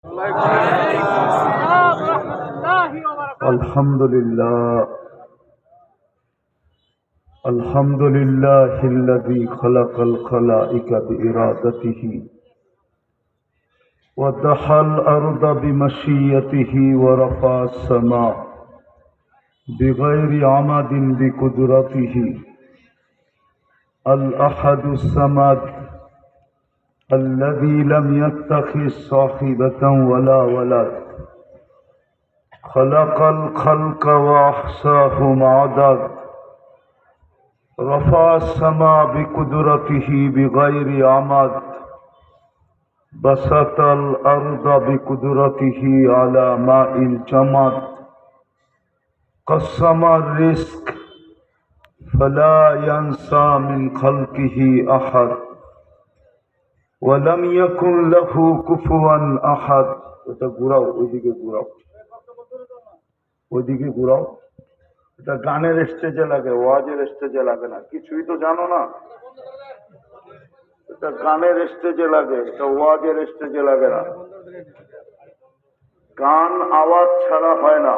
আলহামদুলিল্লাহিল্লাযী খালাকাল খালাইকা বিইরাদাতিহি ওয়া দাহাল আরদা বিমাশিয়াতিহি ওয়া রাফা'আস সামা বিগাইরি আমাদিন বিকুদরাতিহি আল আহাদুস সামাদ الذي لم يتخذ صاحبة ولا ولد خلق الخلق وأحصاهم عدد رفع السماء بقدرته بغير عمد بسط الأرض بقدرته على ماء الجمد قسم الرزق فلا ينسى من خلقه أحد ولم يكن له كفوا أحد এটা ঘুরাও ওইদিকে ঘুরাও ওইদিকে ঘুরাও এটা গানের স্টেজে লাগে ওয়াজের স্টেজে লাগে না কিছুই তো জানো না এটা গানের স্টেজে লাগে এটা ওয়াজের স্টেজে লাগে না গান আওয়াজ ছাড়া হয় না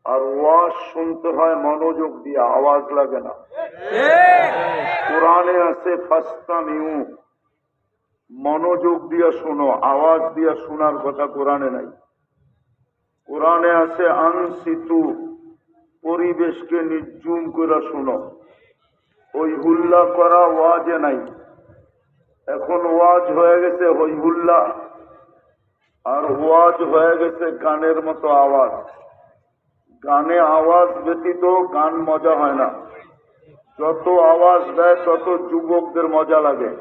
আর ওয়াজ শুনতে হয় মনোযোগ দিয়ে আওয়াজ লাগে না কোরআনে আছে ফাস্তামিউ মনোযোগ দিয়ে শোনো আওয়াজ দিয়ে শোনার কথা কোরআনে নাই কোরআনে আছে আনসিতু পরিবেশকে নির্জুম করে শোনো ওই হুল্লা করা ওয়াজে নাই এখন ওয়াজ হয়ে গেছে হই হুল্লা আর ওয়াজ হয়ে গেছে গানের মতো আওয়াজ গানে আওয়াজ ব্যতীত গান মজা হয় না যত আওয়াজ দেয় তত যুবকদের মজা লাগে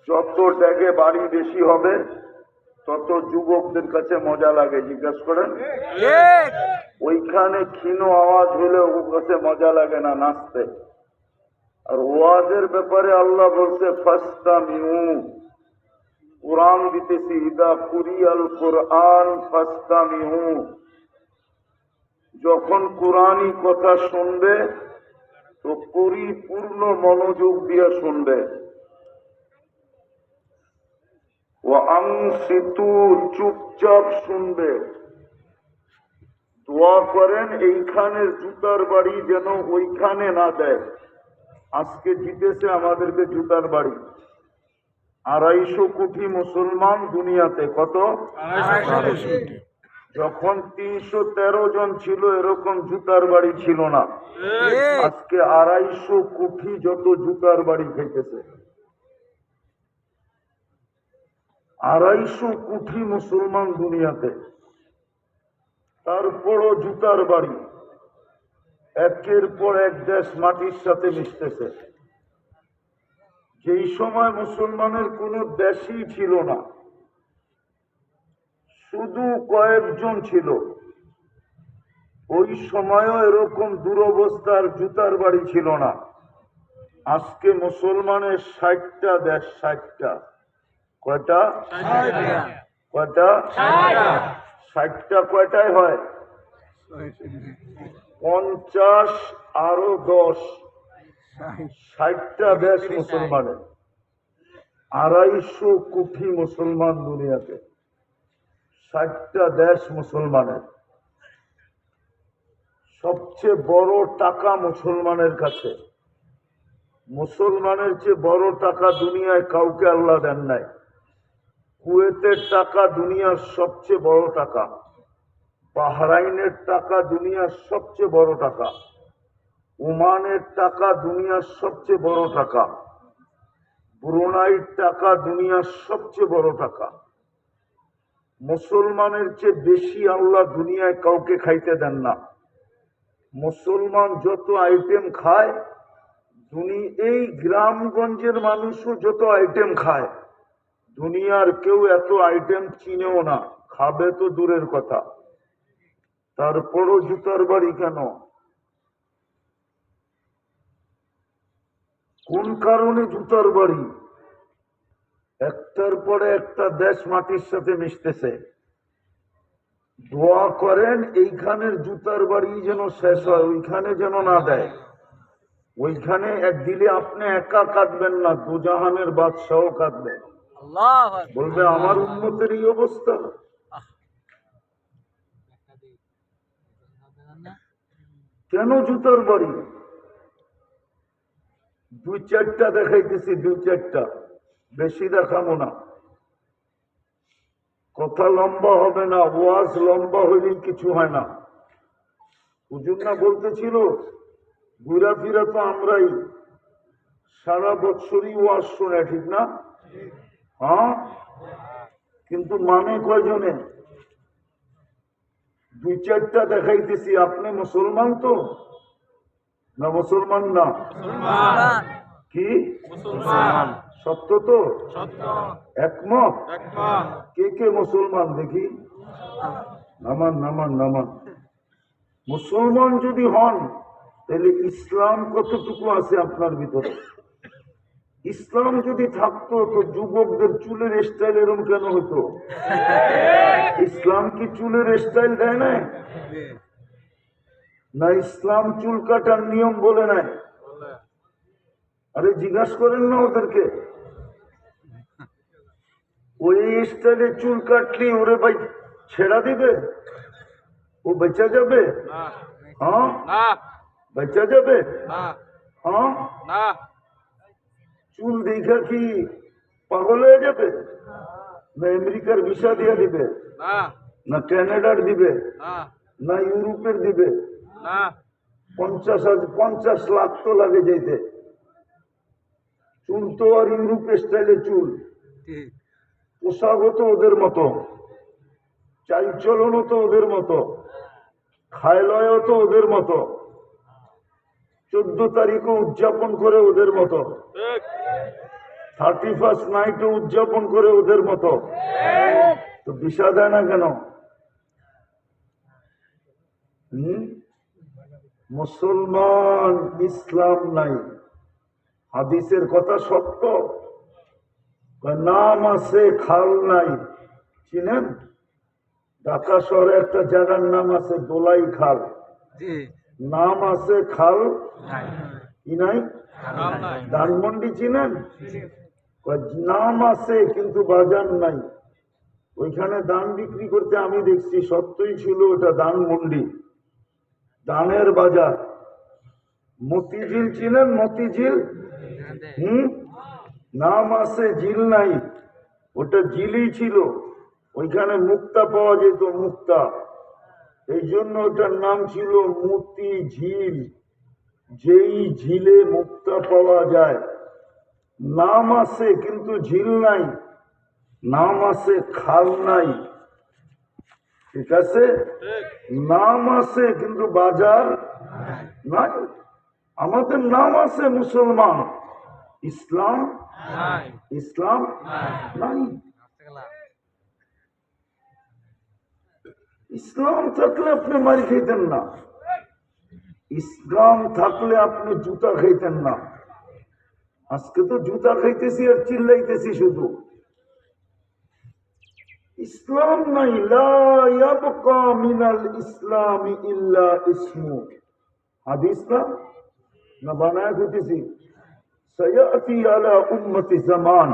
যত ডেগে বাড়ি বেশি হবে তত যুবকদের কাছে মজা লাগে জিজ্ঞাসা করেন ওইখানে ক্ষীণ আওয়াজ হলে ওর কাছে মজা লাগে না নাচতে আর ওয়াজের ব্যাপারে আল্লাহ বলছে ফাস্তামিউ কোরআন দিতেছি ইদা কুরিয়াল কোরআন ফাস্তামিউ যখন কোরআনই কথা শুনবে তো পরিপূর্ণ মনোযোগ দিয়ে শুনবে ও আনসিতু চুপচাপ শুনবে দোয়া করেন এইখানের জুতার বাড়ি যেন ওইখানে না দেয় আজকে জিতেছে আমাদেরকে জুতার বাড়ি 250 কোটি মুসলমান দুনিয়াতে কত যখন 313 জন ছিল এরকম জুতার বাড়ি ছিল না আজকে 250 কোটি যত জুতার বাড়ি খেতেছে 250 কোটি মুসলমান দুনিয়াতে তারপরও জুতার বাড়ি একের পর এক দেশ মাটির সাথে মিশতেছে যেই সময় মুসলমানের কোনো দেশই ছিল না শুধু কয়েকজন ছিল ওই সময়ও এরকম দুরবস্থার জুতার বাড়ি ছিল না আজকে মুসলমানের 60টা দেশ 60টা কয়টা কয়টা 60টা কয়টায় হয় 50 আরো 10 60টা দেশ মুসলমানের 250 কোটি মুসলমান দুনিয়াতে 60টা দেশ মুসলমানের সবচেয়ে বড় টাকা মুসলমানের কাছে মুসলমানের চেয়ে বড় টাকা দুনিয়ায় কাউকে আল্লাহ দেন নাই কুয়েতের টাকা দুনিয়ার সবচেয়ে বড় টাকা বাহরাইনের টাকা দুনিয়ার সবচেয়ে বড় টাকা ওমানের টাকা দুনিয়ার সবচেয়ে বড় টাকা ব্রুনাইয়ের টাকা দুনিয়ার সবচেয়ে বড় টাকা মুসলমানের চেয়ে বেশি আল্লাহ দুনিয়ায় কাউকে খাইতে দেন না মুসলমান যত আইটেম খায় এই গ্রামগঞ্জের মানুষও যত আইটেম খায় দুনিয়ার কেউ এত আইটেম চিনেও না খাবে তো দূরের কথা তারপরও জুতার বাড়ি কেন কোন কারণে জুতার বাড়ি একটার পরে একটা দেশ মাটির সাথে মিশতেছে দোয়া করেন এইখানের জুতার বাড়ি যেন শেষ হয় ওইখানে যেন না দেয় ওইখানে এক দিলে আপনি একা কাঁদবেন না দুজাহানের বাদশাহ কাঁদবেন বলবে আমার উম্মতের এই অবস্থা। কেন জুতার বাড়ি? দুই চারটা দেখাইতেছি, দুই চারটা, বেশি দেখাবো না। কথা লম্বা হবে না, ওয়াজ লম্বা হইলেই কিছু হয় না। হুজুর না বলতেছিল ঘুরা ফিরা তো আমরাই সারা বৎসরই ওয়াজ শুনে, ঠিক না? হ্যাঁ, কিন্তু মানে কয়জনে? দুই চারটা দেখাইতেছি। আপনি মুসলমান তো না? মুসলমান না কি? সত্য তো? একমত? কে কে মুসলমান দেখি? নামান নামান নামান। মুসলমান যদি হন তাহলে ইসলাম কতটুকু আছে আপনার ভিতরে? ইসলাম যদি থাকতো তো যুবকদের চুলের স্টাইল এরকম কেন হতো? ইসলাম কি চুলের স্টাইল দেয় না? না ইসলাম চুল কাটার নিয়ম বলে নাই? আরে জিজ্ঞাসা করেন না ওদেরকে। ওই স্টাইলে চুল কাটলি ওরে ভাই ছেড়া দিবে? ও বেঁচে যাবে? হ্যাঁ, বেঁচে যাবে? হ্যাঁ, চুল দেখা কি পাগল হয়ে যাবে? না আমেরিকার ভিসা দিয়ে দিবে, না কানাডার দিবে, না ইউরোপের দিবে? 50 লাখ তো লাগে যেতে। চুল তো আর ইউরোপ স্টাইলে চুল, পোশাকও তো ওদের মতো, চালচলনও তো ওদের মতো, খায়লয়ও তো ওদের মতো, 14 তারিখও উদযাপন করে ওদের মতো, 31st নাইটও উদযাপন করে ওদের মতো। তো ভিসা দেয় না কেন? মুসলমান ইসলাম নাই। হাদিসের কথা সত্য। নাম আছে খাল নাই। চিনেন? ঢাকা শহরে একটা জায়গার নাম আছে দোলাই খাল, নাম আছে খাল কি নাই? ধানমন্ডি চিনেন? নাম আছে কিন্তু বাজার নাই। ওইখানে ধান বিক্রি করতে আমি দেখছি, সত্যই ছিল ওটা ধানমন্ডি, ধানের বাজার। মতিঝিল চিনেন? মতিঝিল? নাম আছে ঝিল নাই, ওটা ঝিলই ছিল। ওইখানে মুক্তা পাওয়া যেত, মুক্তা, এই জন্য ওটার নাম ছিল মতি ঝিল। যেই ঝিলে মুক্তা পাওয়া যায়। নাম আছে কিন্তু ঝিল নাই, নাম আছে খাল নাই। ঠিক আছে? নাম আছে কিন্তু বাজার নাই। আমাদের নাম আছে মুসলমান, ইসলাম ইসলাম নাই। ইসলাম থাকলে আপনি মারি খাইতেন না, ইসলাম থাকলে আপনি জুতা খাইতেন না। আজকে তো জুতা খাইতেছি আর চিল্লাইতেছি শুধু। ইসলাম নাই। লা ইয়াবকা মিনাল ইসলামি ইল্লা ইসমু। হাদিস না বানায় দিতেছি। সায়াতি আলা উম্মতি জামান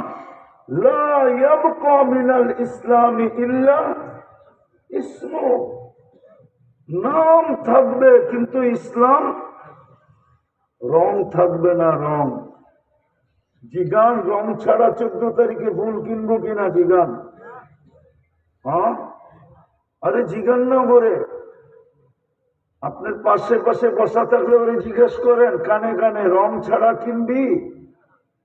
লা ইয়াবকা মিনাল ইসলামি ইল্লা ইসমু। নাম থাকবে কিন্তু ইসলাম, রং থাকবে না। রং জিগান, রং ছাড়া 14 তারিখে ফুল কিনবো কিনা জিগান? হ্যাঁ, আরে জিগান না করে। আপনার পাশে পাশে বসা থাকলে ওরে জিজ্ঞেস করেন কানে কানে, রং ছাড়া কিনবি?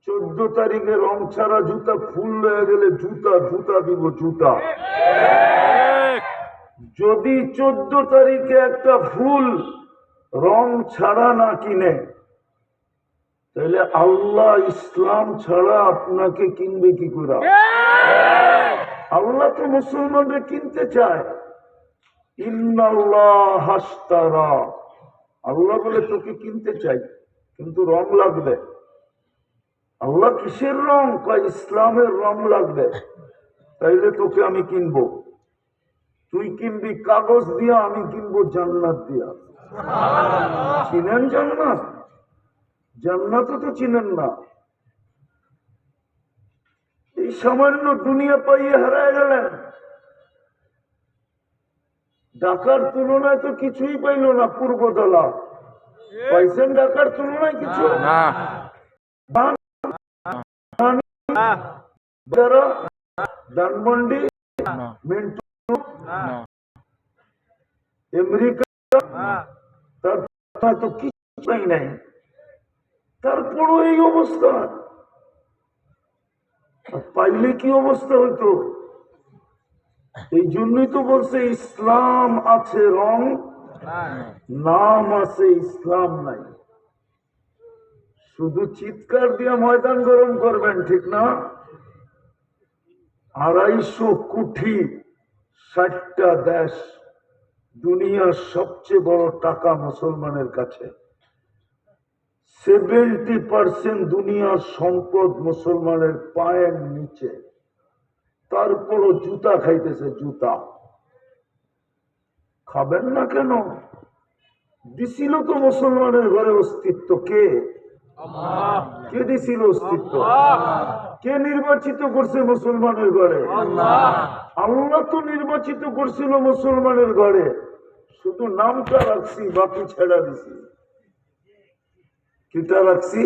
14 তারিখে রং ছাড়া জুতা ফুল হয়ে গেলে জুতা জুতা দিব, জুতা। যদি 14 তারিখে একটা ফুল রং ছাড়া না কিনে, তাহলে আল্লাহ ইসলাম ছাড়া আপনাকে কিনবে কি করে? আল্লাহ তো মুসলমানরা কিনতে চায়। ইন্নাল্লাহ হাশতারা, আল্লাহ বলে তোকে কিনতে চাই কিন্তু রং লাগবে। আল্লাহ কিসের রং? কয় ইসলামের রং লাগবে, তাইলে তোকে আমি কিনবো। তুই কিনবি কাগজ দিয়া, আমি কিনবো জান্নাত দিয়া। চিনেন জান্নাত? জান্নাত তো চিনেন না। এই সামান্য দুনিয়া পাইয়ে হারায় গেলেন। ঢাকার তুলনায় তো কিছুই পাইল না। পূর্বতলা পাইছেন ঢাকার তুলনায় কিছু না। ধানমন্ডি, মিন্টু, আমেরিকা, তার তো কিছুই নাই। তারপরও এই অবস্থা। পাইলে কি অবস্থা হইতো? এই জন্যই তো বলছে ইসলাম আছে রং, নাম আছে ইসলাম নাই। শুধু চিৎকার দিয়ে ময়দান গরম করবেন, ঠিক না? 250 কোটি 60টা দেশ, দুনিয়ার সবচেয়ে বড় টাকা মুসলমানের কাছে। 70% দুনিয়ার সম্পদ মুসলমানের পায়ের নিচে। তারপরও জুতা খাইতেছে, জুতা। খাবেন না কেন? দিছিল তো মুসলমানের ঘরে অস্তিত্ব। কে কে দিছিল অস্তিত্ব? কে নির্বাচিত করছে মুসলমানের ঘরে? আল্লাহ তো নির্বাচিত করছিল মুসলমানের ঘরে। শুধু নামটা রাখছি, বাকি ছেড়া দিছি। কিটা রাখছি?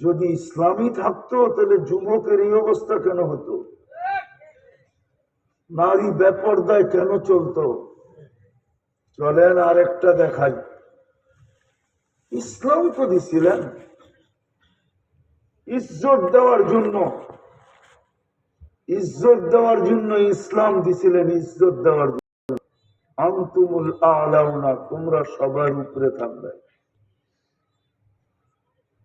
যদি ইসলামী থাকতো তাহলে যুবকের এই অবস্থা কেন হতো? নারী বেপরদায় কেন চলতো? চলেন আরেকটা দেখাই। ইসলাম তো দিছিলেন ইজ্জত দেওয়ার জন্য। ইজ্জত দেওয়ার জন্য ইসলাম দিছিলেন, ইজ্জত দেওয়ার জন্য। আনতুমুল আ'লাউনা, তোমরা সবার উপরে থাকবে,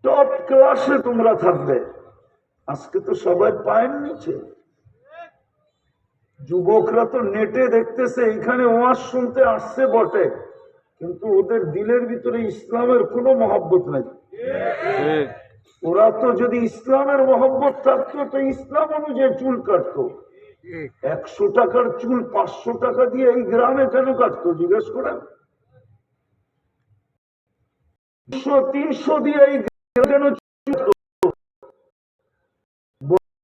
টপ ক্লাসে তোমরা থাকবে। আজকে তো সবাই পায়ের নিচে। যুবকরা তো নেটে দেখতেছে, এখানে ওয়াজ শুনতে আসছে বটে, কিন্তু ওদের দিলের ভিতরে ইসলামের কোনো মহব্বত নাই। ওরা তো যদি ইসলামের মহব্বত থাকতো তো ইসলাম অনুযায়ী চুল কাটতো। 100 টাকার চুল 500 টাকা দিয়ে এই গ্রামে কেন কাটতো জিজ্ঞেস করেন? 200-300 দিয়ে এই কেন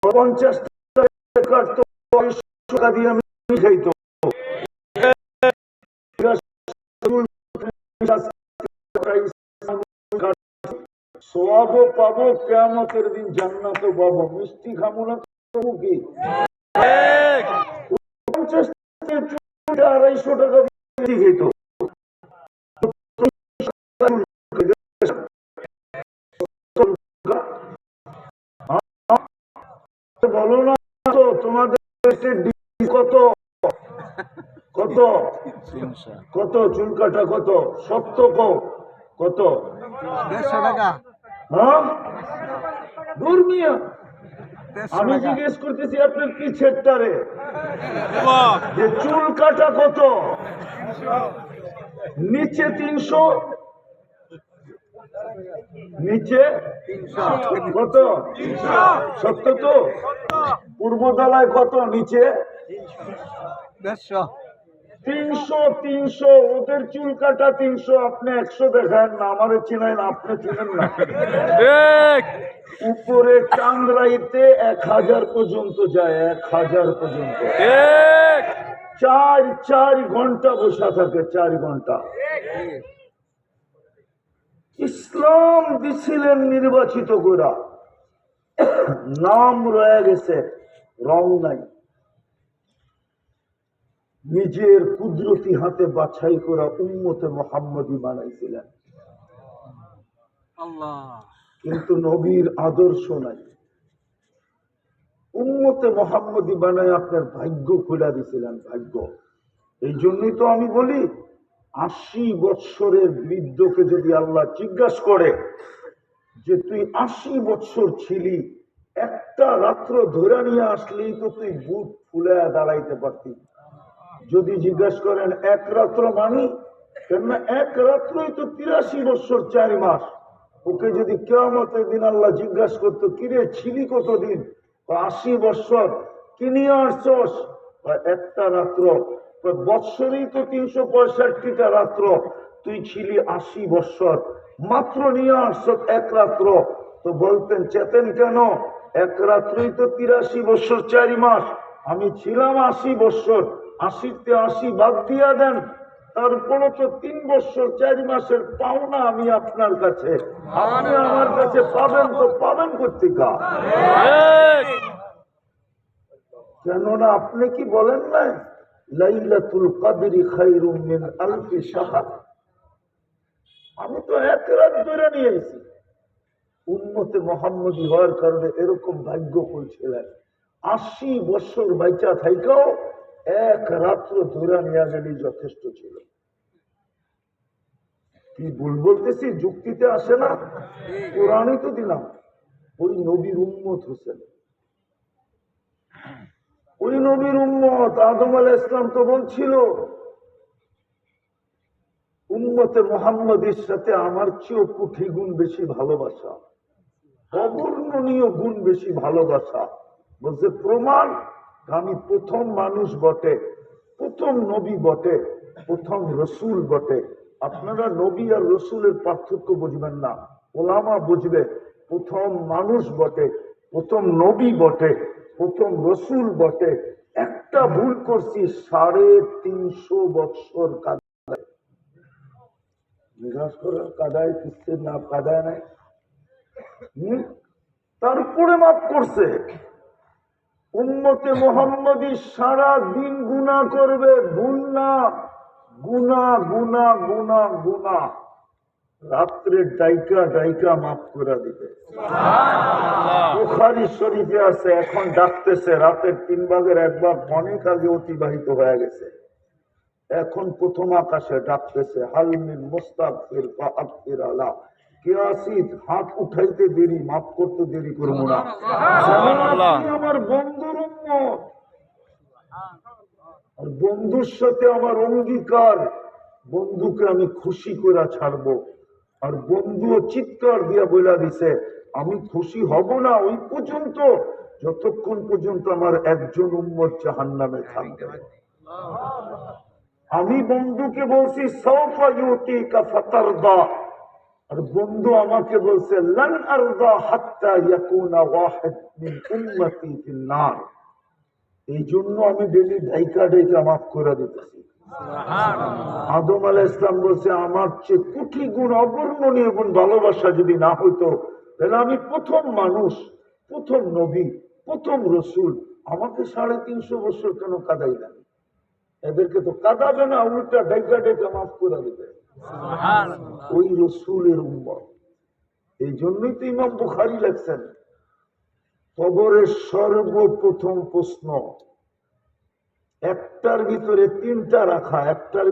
50 টাকা কাটতো, 100 টাকা দিয়ে আমি খাইতো। সোয়াবও পাবো, কিয়ামতের দিন জান্নাতও পাবো। মিষ্টি খাবো না তবু কি? 50 টাকা 250 টাকা দিয়ে খেত। বলো না তো তোমাদের কত কত কত চুল কাটা কত? সত্য কত? 150 টাকা। হ্যাঁ ধর্মীয়। আমি জিজ্ঞেস করতেছি আপনার কি ছেড়টারে যে চুল কাটা কত? নিচে 300, নিচে কত? সত্য তো? পূর্বতলায় কত? নিচে 300। ওদের চুল কাটা 300, আপনি 100 দেখান না। আমারে চিনেন, আপনি চিনেন না। উপরে টাংরাইতে 1000 পর্যন্ত যায়, 1000 পর্যন্ত। 4 ঘন্টা বসা থাকে, 4 ঘন্টা। ইসলাম দিছিলেন নির্বাচিত করা, নাম রয়ে গেছে, রং নাই। নিজের কুদরতি হাতে বাছাই করা উম্মতে মুহাম্মদী বানাইছিলেন, কিন্তু নবীর আদর্শ নাই। উম্মতে মুহাম্মদী বানায় আপনার ভাগ্য খুলে দিছিলেন, ভাগ্য। এই জন্যই তো আমি বলি, 80 বৎসরের বৃদ্ধকে যদি আল্লাহ জিজ্ঞাসা করে যে তুই 80 বৎসর ছিলি, একটা রাত্র ধরে নিয়ে আসলেই তো তুই বুক ফুলে দাঁড়াইতে পারতি। যদি জিজ্ঞাসা করেন 1 রাত্র মানি, কেননা 1 রাত্রই তো 83 বৎসর 4 মাস। ওকে যদি কিয়ামতের দিন আল্লাহ জিজ্ঞাসা করতো, কিরে ছিলি কতদিন? 80 বৎসর। কি নিয়ে আসছস? একটা রাত্র। বৎসরই তো 365টা রাত্র, তুই ছিলি 80 বৎসর, মাত্র নিয়ে আসছ 1 রাত্র। তো বলতেন চেতেন কেন? এক রাত্রেই তো 83 বছর 4 মাস। আমি ছিলাম 80 বছর, 80-তে 80 বাদ দিয়া দেন, তারপরও তো 3 বছর 4 মাসের পাওনা আমি আপনার কাছে। আপনি আমার কাছে পাবেন তো পাবেন কোত্থেকে? কেননা আপনি কি বলেন না লাইলাতুল কদরি খায়রুম মিন আলফি শাহর? আমি তো এক রাত ধরে নিয়েছি। উম্মতে মুহাম্মদী হওয়ার কারণে এরকম ভাগ্য করেছিলেন, 80 বছর বাইচা থাইকাও এক রাত্র ধরে নিয়ে গেলেই যথেষ্ট ছিল। কি ভুল বলতেছি? যুক্তিতে আসে না? কোরআনই তো দিলাম। ওই নবীর উম্মত হোসেন, ওই নবীর উম্মত আদম আলাইহিস সালাম তো বলছিল উম্মতে মুহাম্মদের সাথে আমার চেয়েও কোটি গুণ বেশি ভালোবাসা, অবর্ণনীয় গুণ বেশি ভালোবাসা। বলছে প্রমাণ, আমি প্রথম মানুষ বটে, প্রথম নবী বটে, প্রথম রসুল বটে। আপনারা নবী আর রসুলের পার্থক্য বুঝবেন না, ওলামা বুঝবে। প্রথম মানুষ বটে, প্রথম নবী বটে, প্রথম রসুল বটে। একটা ভুল করছি, 350 বৎসর কাদায়। জিজ্ঞাসা করার কাদায় কিসের না কাদায় নাই, তারপরে মাফ করছে। উম্মতে মুহাম্মদী সারা দিন গুনাহ করবে, ভুল না, গুনাহ গুনাহ গুনাহ গুনাহ। রাত্রে ডাইকা ডাইকা মাফ করে দিবে। বুখারী শরীফে আছে, এখন ডাকতেছে, রাতের 3 ভাগের 1 ভাগ অনেক আগে অতিবাহিত হয়ে গেছে। এখন প্রথম আকাশে ডাকতেছে, হালমিন মুস্তাগফির ফাগফির আলা। কে আসিস? হাত উঠাইতে দেরি, মাফ করতে দেরি করবো না। আমার বন্ধুর উম্মত, আর বন্ধুর সাথে আমার অঙ্গীকার, বন্ধুকে আমি খুশি করে ছাড়বো। আর বন্ধুও চিৎকার দিয়া বইলা দিছে, আমি খুশি হব না ওই পর্যন্ত যতক্ষণ পর্যন্ত আমার একজন উম্মত জাহান্নামে থাকবে। আমি বন্ধুকে বলছি সাউফা ইউতিকা ফাতারদা, আর বন্ধু আমাকে বলছে লান আরদা হাত্তা ইয়াকুনা ওয়াহিদ মিন উম্মতি ফিন নার। এই জন্য আমি ডেলি ডাইকা ডাইকা মাফ করে দিতেছি। আদম আলাইহিস সালাম বলছে আমার চেয়ে কোটি গুণ অবর্ণনীয় গুণ ভালোবাসা যদি না হইতো তাহলে আমি প্রথম মানুষ, প্রথম নবী, প্রথম রসুল, আমাকে 350 বছর কেন কাদাই না? এদেরকে তো কাঁদাবে না, উল্টা ডাইকা ডাইকা মাফ করে দেবে। ওই রসুলের উম্মত। এই জন্যই তো ইমাম বুখারী লেখছেন, কবরের সর্বপ্রথম প্রশ্ন একটার ভিতরে 3টা রাখা, একটার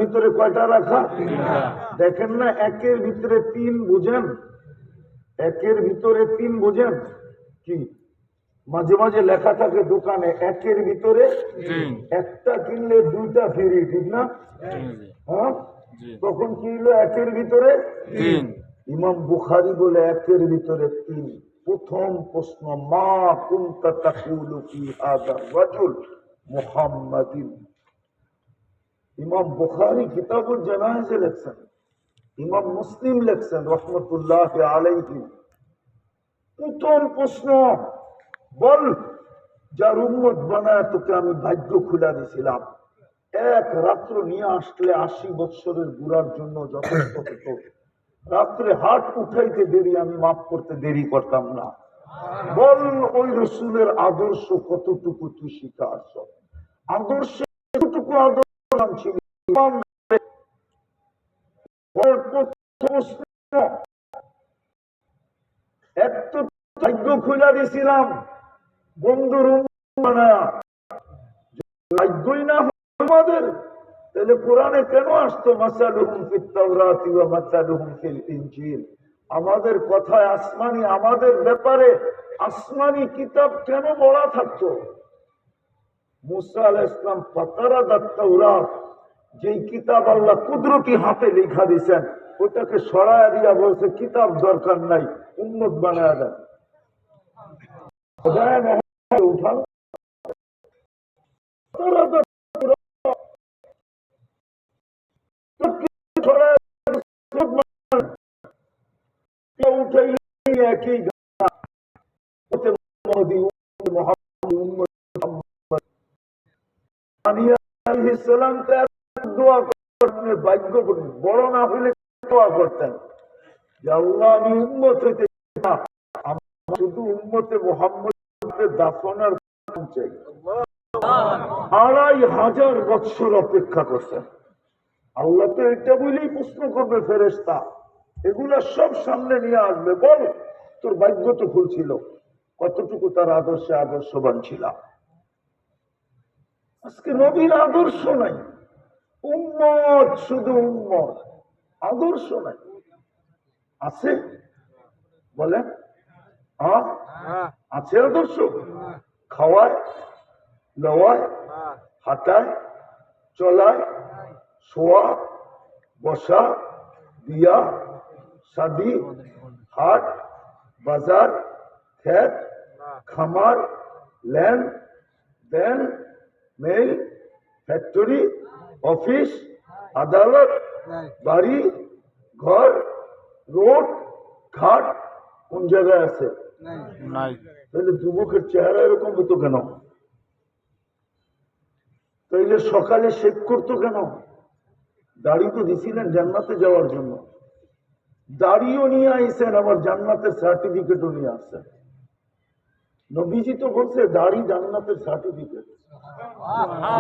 ভিতরে কয়টা রাখা? দেখেন না, একের ভিতরে 3 বুঝেন? একের ভিতরে 3 বুঝেন কি? মাঝে মাঝে লেখা থাকে দোকানে একের ভিতরে একটা কিনলে 2টা ফ্রি, ঠিক না? হ্যাঁ, তখন কি হলো? একের ভিতরে 3। ইমাম বুখারী বলে একের ভিতরে 3। প্রথম প্রশ্ন, মা কুনতা তাকুলু ফি হাযার রাজুল মুহাম্মাদিন। ইমাম বুখারী কিতাবুল জানায়েজে লেখছেন, ইমাম মুসলিম লেখছেন রাহমাতুল্লাহি আলাইহি। প্রথম প্রশ্ন, বল যার উম্মত বানায় তোকে আমি ভাগ্য খুলে দিয়েছিলাম, এক রাত্র নিয়ে আসলে 80 বৎসরের বুড়ার জন্য যথেষ্ট হতো। রাত্রে হাত উঠাইতে দেরি, আমি মাফ করতে দেরি করতাম না। বল ওই রসুলের আদর্শ কতটুকু তুই শিখাস? আদর্শে কতটুকু আদর্শ ছিল? এত ভাগ্য খুলে দিয়েছিলাম বন্ধুর ভাগ্যই না আমাদের, তাহলে কোরআনে কেন আসতো মাসালুহুম ফিত তাওরাতি ওয়া মাসালুহুম ফিল ইনজিল? আমাদের কথায় আসমানি, আমাদের ব্যাপারে আসমানি কিতাব কেন বলা থাকতো? মুসা আলাইহিস সালাম ফাতারাদাত তাওরাত, যেই কিতাব আল্লাহ কুদরতি হাতে লেখা দিয়েছেন, ওটাকে সরায়া দিয়া বলছে কিতাব দরকার নাই, উম্মত বানায়া দেন। উঠান একই ভাগ্য বড় না হইলে দোয়া করতেন যে আল্লাহ আমি উম্মত হইতে শুধু উম্মতে মুহাম্মদের দাফনের চাই। ২৫০০ বৎসর অপেক্ষা করছেন। আল্লাহ তো এটা বলেই প্রশ্ন করবে ফেরেশতা, এগুলা সব সামনে নিয়ে আসবে, বল তোর ভাগ্য তো খুলছিল, কতটুকু তার আদর্শে আদর্শবান ছিলাম। আজকে নবীর আদর্শ নাই, উম্মত শুধু উম্মত, আদর্শ নাই। আছে বলেন? আছে আদর্শ? খাওয়ায়, লওয়ায়, হাঁটায়, চলায়, শোয়া, বসা, বিয়া, শাদী, হাট, বাজার, ক্ষেত, খামার, land, bank, mail, factory, office, আদালত, বাড়ি, ঘর, রোড, ঘাট কোন জায়গায় আছে? তাহলে যুবকের চেহারা এরকম হতো কেন? তাইলে সকালে শেভ করতো কেন? দাড়ি তো দিছিলেন জান্নাতে যাওয়ার জন্য, দাড়িও নিয়ে আইসেন, আবার জান্নাতের সার্টিফিকেটও নিয়ে আসছেন। নবীজি তো বলছে দাড়ি জান্নাতের সার্টিফিকেট।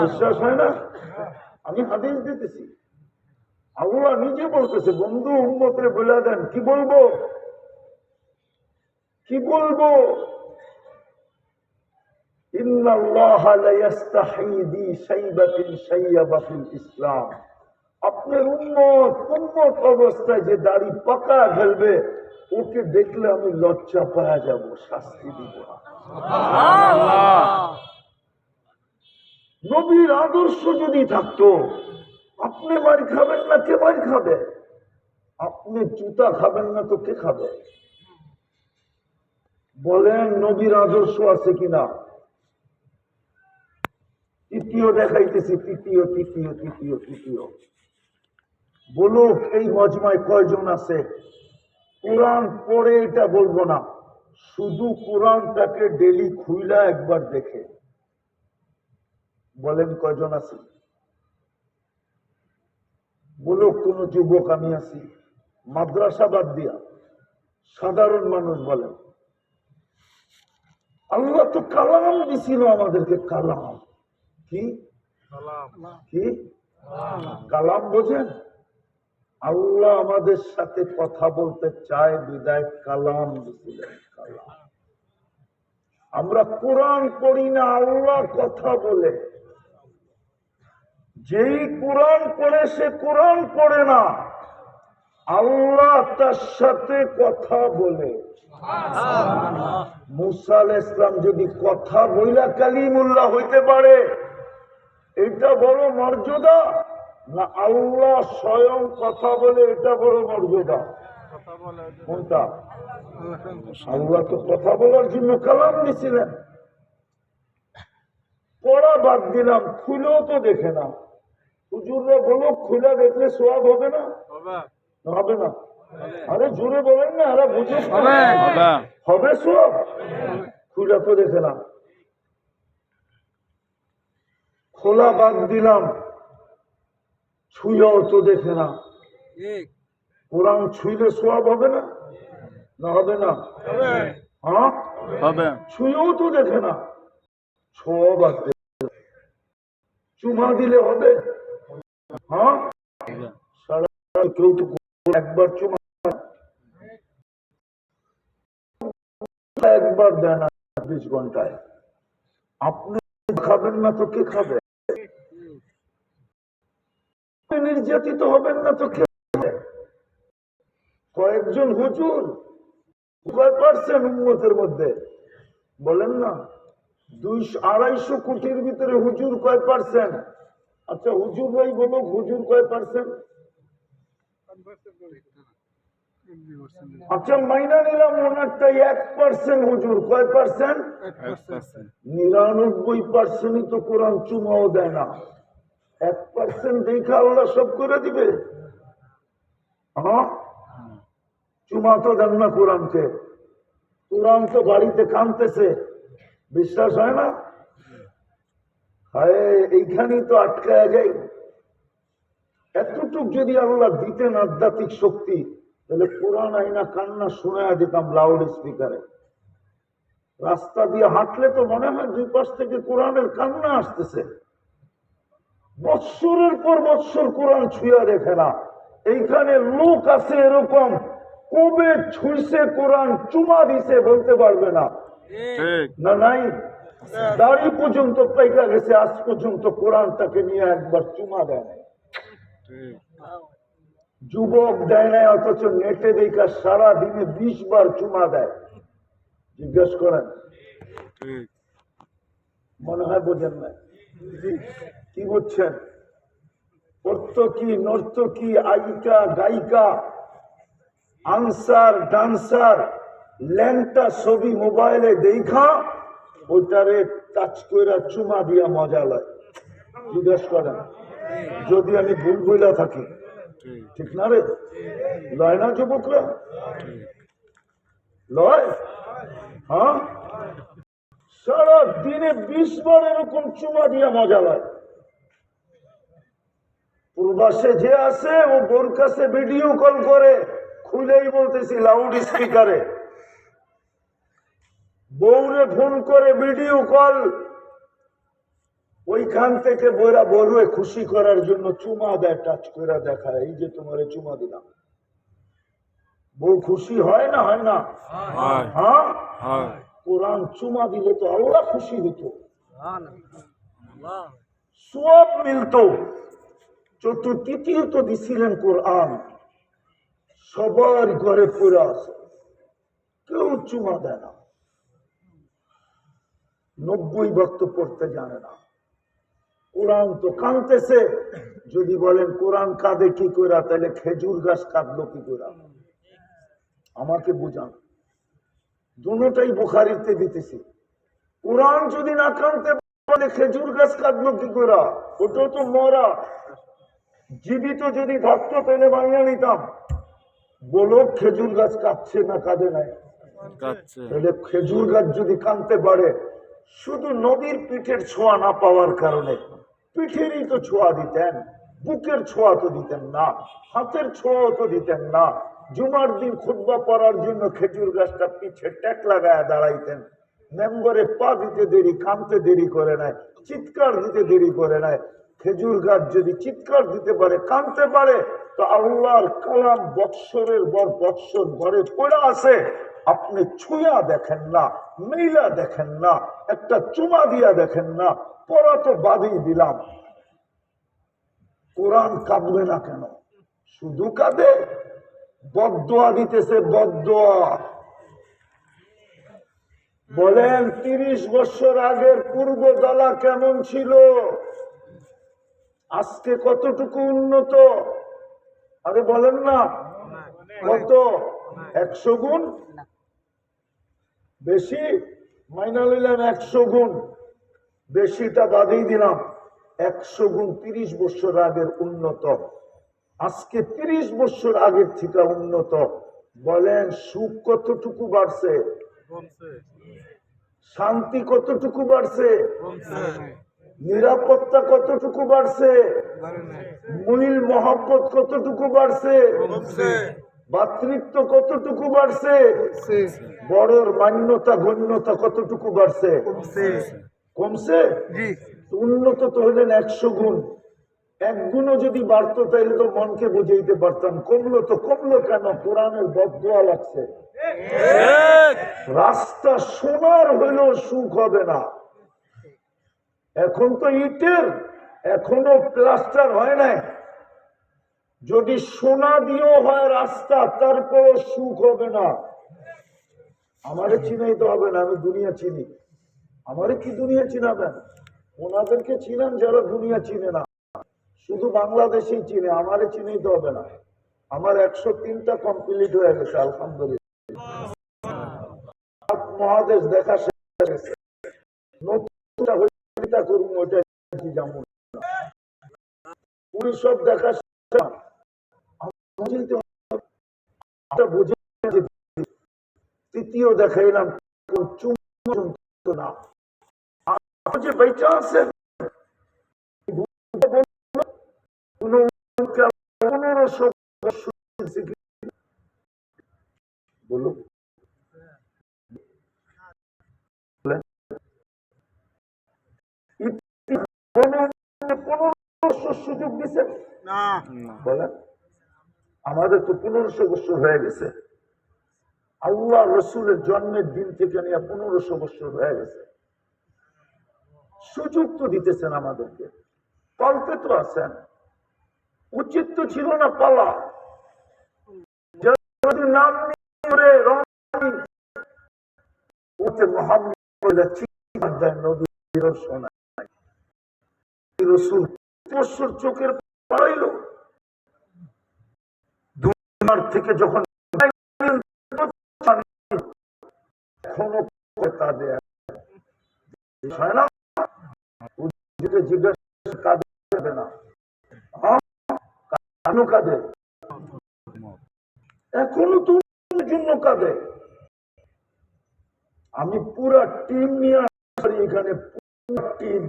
বিশ্বাস হয় না? আমি হাদিস দিতেছি, আল্লাহ নিজে বলতেছে, বন্ধু উম্মতরে বলে দেন, কি বলবো কি বলবো? ইন্নাল্লাহা লা ইস্তাহি বি শাইবাতিন শাইয়াবা ফিল ইসলাম। আপনার উম্মত অবস্থায় যে দাড়ি পাকা ফেলবে, ওকে দেখলে আমি লজ্জা পাওয়া যাব, শাস্তি দিব না। নবীর আদর্শ যদি থাকতো, আপনি মার খাবেন না, কে মার খাবে? আপনি জুতা খাবেন না তো কে খাবে? বলেন নবীর আদর্শ আছে কিনা? তৃতীয় দেখাইতেছি, তৃতীয় তৃতীয় তৃতীয় তৃতীয় বলুক এই মজমায় কয়জন আছে কোরআন পড়ে? এটা বলবো না, শুধু কোরআনটাকে ডেলি খুইলা একবার দেখে। বলেন কয়জন আছে? বলুক কোন যুবক আমি আছি? মাদ্রাসা বাদ দিয়া সাধারণ মানুষ বলেন। আল্লাহ তো কালাম দিছিল আমাদেরকে, কালাম। কি কি কালাম বোঝেন? আল্লাহ আমাদের সাথে কথা বলতে চায় বিদায় কালাম দিছিলেন, কালাম। আমরা কোরআন পড়ি না, আল্লাহ কথা বলে। যেই কোরআন পড়ে সে কোরআন পড়ে না, আল্লাহ তার সাথে কথা বলে। মুসা আলাইহিস সালাম যদি কথা বইলা কালিমুল্লাহ হইতে পারে, এটা বড় মর্যাদা না আল্লাহ স্বয়ং কথা বলে এটা বড় মর্যাদা? কোনটা? আল্লাহ তো কথা বলার জন্য কালাম দিছিলেন। পড়া বাদ দিলাম, খুলেও তো দেখে না। হুজুররা বলো খুলে দেখলে সোয়াব হবে না? হবে না? আরে জোরে বলেন না, আরে বুঝে হবে সোয়াব? খুলে তো দেখে না। খোলা বাদ দিলাম, ছুঁয়াও তো দেখে না। কোরআন ছুঁইলে সোয়াব হবে না? না হবে না? হ্যাঁ হবে। ছুঁয়েও তো দেখে না, ছোঁয়া বাদ দিলাম। চুমা দিলে হবে? হ্যাঁ, সারা কেউ তো একবার চুমা একবার দেয় না ২৪ ঘন্টায়। আপনি খাবেন না তো কে খাবে? নির্যাতিত হবেন না তো কে খাবে? কয়েকজন হুজুর কয় পার্সেন্ট উম্মতের মধ্যে বলেন না? ২০০-২৫০ কোটির ভিতরে হুজুর কয় পার্সেন্ট? আচ্ছা হুজুর ভাই বলো, হুজুর কয় পার্সেন্ট? আচ্ছা মাইনা নিলাম ওনারটাই ১% হুজুর, কয় পার্সেন্ট? ৯৯% তো কোরআন চুমাও দেয় না। ১% দেখে আল্লাহ সব করে দিবে? হ্যাঁ, চুমা তো দেন না কোরআনকে। কোরআন তো বাড়িতে কাঁদতেছে, বিশ্বাস হয় না? হায়, এইখানেই তো আটকায় যায়। এতটুক যদি আল্লাহ দিতেন আধ্যাত্মিক শক্তি, তাহলে কোরআন আইনা কান্না শোনায় দিতাম লাউড স্পিকারে। রাস্তা দিয়ে হাঁটলে তো মনে হয় দুই পাশ থেকে কোরআনের কান্না আসতেছে। বৎসরের পর বৎসর কোরআন ছুঁয়া দেখে না। এইখানে লোক আছে এরকম, কবে ছুঁইছে কোরআন, চুমা দিছে বলতে পারবে না। না নাই, দাড়ি পর্যন্ত পাইকা গেছে, আজ পর্যন্ত কোরআনটাকে নিয়ে একবার চুমা দেয় নাই। যুবক দেয় নাই, অথচ নেটে দেখা সারা দিনে 20 বার চুমা দেয়। জিজ্ঞেস করেন, মনে হয় বোঝেন না। কি বুঝছেন? নর্তকী, আইকা, গায়িকা, আনসার, ডান্সার, ল্যাংটা ছবি মোবাইলে দেখা ওইটারে টাচ করে চুমা দিয়া মজা লয়। জিজ্ঞেস করেন, যদি আমি ভুল বইলা থাকি, ঠিক না রে? লয় না যুবকরা? লয়? হ্যাঁ, সারা দিনে 20 বার এরকম চুমা দিয়া মজা লয়। পূর্বাসে যে আছে ও বোর কাছে ভিডিও কল করে, খুলেই বলতেছি লাউড স্পিকারে, বউরে ফোন করে ভিডিও কল, ওইখান থেকে বইরা বলবে খুশি করার জন্য চুমা দেয়, টাচ করে দেখায়, এই যে তোমারে চুমা দিলাম। বউ খুশি হয় না? হয় না? হ্যাঁ, কোরআন চুমা দিলে তো আল্লাহ খুশি হতো, সব মিলতো। তৃতীয়ত দিছিলেন কোরআন, সবার ঘরে পড়ে আছে, কেউ চুমা দেয় না। 90 ভক্ত পড়তে জানে না। কোরআন তো কাঁদতেছে। যদি বলেন কোরআন কাঁদে কি করে, তাহলে খেজুর গাছ কাঁদলো কি করে? আমাকে বুঝান। দুটোটাই বুখারীতে দিতেছি। কোরআন যদি না কাঁদতে পারে, খেজুর গাছ কাঁদলো কি করে? ওটা তো মরা। জীবিত যদি থাকতো তাহলে বানিয়ে নিতাম। বলো, খেজুর গাছ কাঁদছে না কাঁদে নাই? তাহলে খেজুর গাছ যদি কাঁদতে পারে, শুধু নবীর পিঠের ছোঁয়া না পাওয়ার কারণে, পিঠেরই তো ছোঁয়া দিতেন, বুকের ছোঁয়া তো দিতেন না, হাতের ছোঁয়াও তো দিতেন না। জুমার দিন খুতবা পড়ার জন্য খেজুর গাছটা পিছে ট্যাক লাগায় দাঁড়াইতেন। মেম্বরে পা দিতে দেরি, কাঁদতে দেরি করে নাই, চিৎকার দিতে দেরি করে নাই। খেজুর গাছ যদি চিৎকার দিতে পারে, কাঁদতে পারে, তো আল্লাহর কালাম বৎসরের পর বৎসর ঘরে পড়ে আছে, আপনি ছুঁয়া দেখেন না, মেইলা দেখেন না, একটা চুমা দিয়া দেখেন না, পড়া তো বাদই দিলাম। কোরআন কাঁদবে না কেন? শুধু কাঁদে, বদদোয়া দিতেছে, বদদোয়া। বলেন 30 বছর আগের পূর্ব দলা কেমন ছিল, আজকে কতটুকু উন্নত? আরে বলেন না, কত? 100 গুণ বেশি? মাইনা নিলাম 100 গুণ বেশিটা বাদেই দিলাম। 100 গুণ 30 বছর আগের উন্নত। আজকে 30 বছর আগের থেকে উন্নত। বলেন সুখ কতটুকু বাড়ছে? শান্তি কতটুকু বাড়ছে? নিরাপত্তা কতটুকু বাড়ছে? মিল মহব্বত কতটুকু বাড়ছে? ভাতৃত্ব কতটুকু বাড়ছে? বড়র মান্যতা গণ্যতা কতটুকু বাড়ছে? কমছে? উন্নত তো হলেন 100 গুণ। 1 গুণও যদি বাড়তো তাহলে তো মনকে বুঝাইতে পারতাম। কমলো তো কমলো কেন? কোরআনের বদদোয়া লাগছে। রাস্তা সোনার হইলেও সুখ হবে না। এখন তো ইটের, এখনো প্লাস্টার হয় নাই। যদি সোনা দিয়েও হয় রাস্তা, তারপরে সুখ হবে না। আমারে চিনাইতে হবে না, আমি দুনিয়া চিনি। আমারে কি দুনিয়া চিনাবেন? ওনাদেরকে চিনান যারা দুনিয়া চিনে না, শুধু বাংলাদেশেই চিনে। আমারে চিনাইতে হবে না। আমার 103টা কমপ্লিট হয়ে গেছে, আলহামদুলিল্লাহ। মহাদেশ দেখা শেষ হয়ে গেছে। নতুনটা হইতা করুন, ওইটা যেমন পুরো সব দেখা স্মৃতিও দেখাইলাম, চুম্বন না যে বেঁচে আছে 1500 বলুন সুযোগ দিচ্ছেন না বলেন? আমাদের তো 1500 বছর হয়ে গেছে। আল্লাহ রসুলের জন্মের দিন থেকে নিয়ে 1500 বছর হয়ে গেছে। সুযোগ তো দিতেছেন আমাদেরকে, পালতে তো আছেন। উচিত তো ছিল না পালা। নাম চোখের পাড়াইল দুনিয়ার থেকে যখন জিজ্ঞাসা না কাঁদে, এখনো তোমার জন্য কাঁদে। আমি পুরা টিম নিয়ে আসি এখানে, পুরা টিম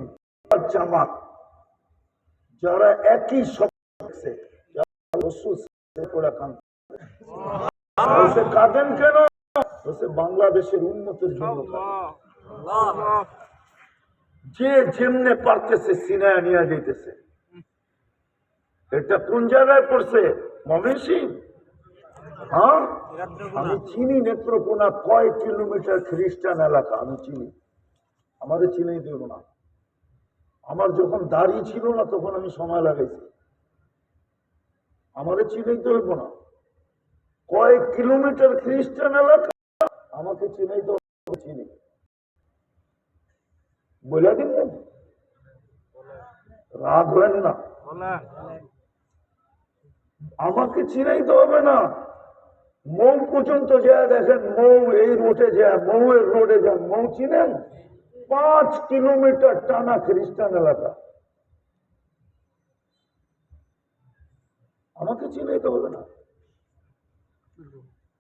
জামাত, যারা একই সবচেয়ে কাঁদেন কেন? বাংলাদেশের উন্নতির জন্য। যে যেমনে পারতেছে সিনায় নিয়ে যেতেছে। এটা কোন জায়গায় পড়ছে? ময়মনসিংহ। হ্যাঁ, আমি চিনি নেত্রকোনা কয় কিলোমিটার খ্রিস্টান এলাকা আমি চিনি। আমাদের চিনেই দেব না। আমার যখন দাড়ি ছিল না তখন আমি সময় লাগাইছি। আমাদের চিনেই তো হইব না কয় কিলোমিটার খ্রিস্টান এলাকা, আমাকে চিনেই তো চিনি। বলে দিন, রাগ হয় না, আমাকে চিনাইতে হবে না। মৌ পর্যন্ত যায় দেখেন, মৌ এই রোডে যায়, মৌয়ের রোডে যান, মৌ চিনেন? 5 কিলোমিটার টানা খ্রিস্টান এলাকা। আমাকে চিনাইতে হবে না।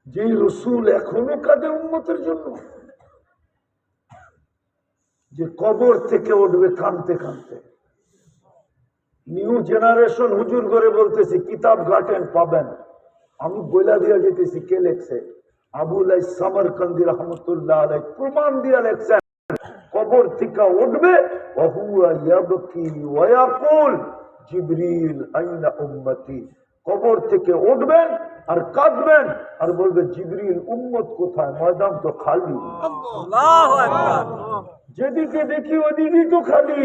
যে রসুল এখনো কাঁদে উম্মতের জন্য, যে কবর থেকে উঠবে কাঁদতে কাঁদতে। নিউ জেনারেশন হুজুর করে বলতেছি, কিতাব ঘাটেন পাবেন। আমি বইলা দিয়া যেতেছি কে লেখছে, আবুল সামরকান্দি রহমতুল্লাহ আলাইহি প্রমাণ দিয়া লেখছেন, কবর থেকে উঠবে ওহুয়া ইয়াবকি ওয়া ইয়াকুল জিবরিল আইনা উম্মতি। কবর থেকে উঠবেন আর কাঁদবেন আর বলবে, জিবরিল উম্মত কোথায়? ময়দান তো খালি। আল্লাহু আকবার। যেদিকে দেখি ওদিকেই তো খালি।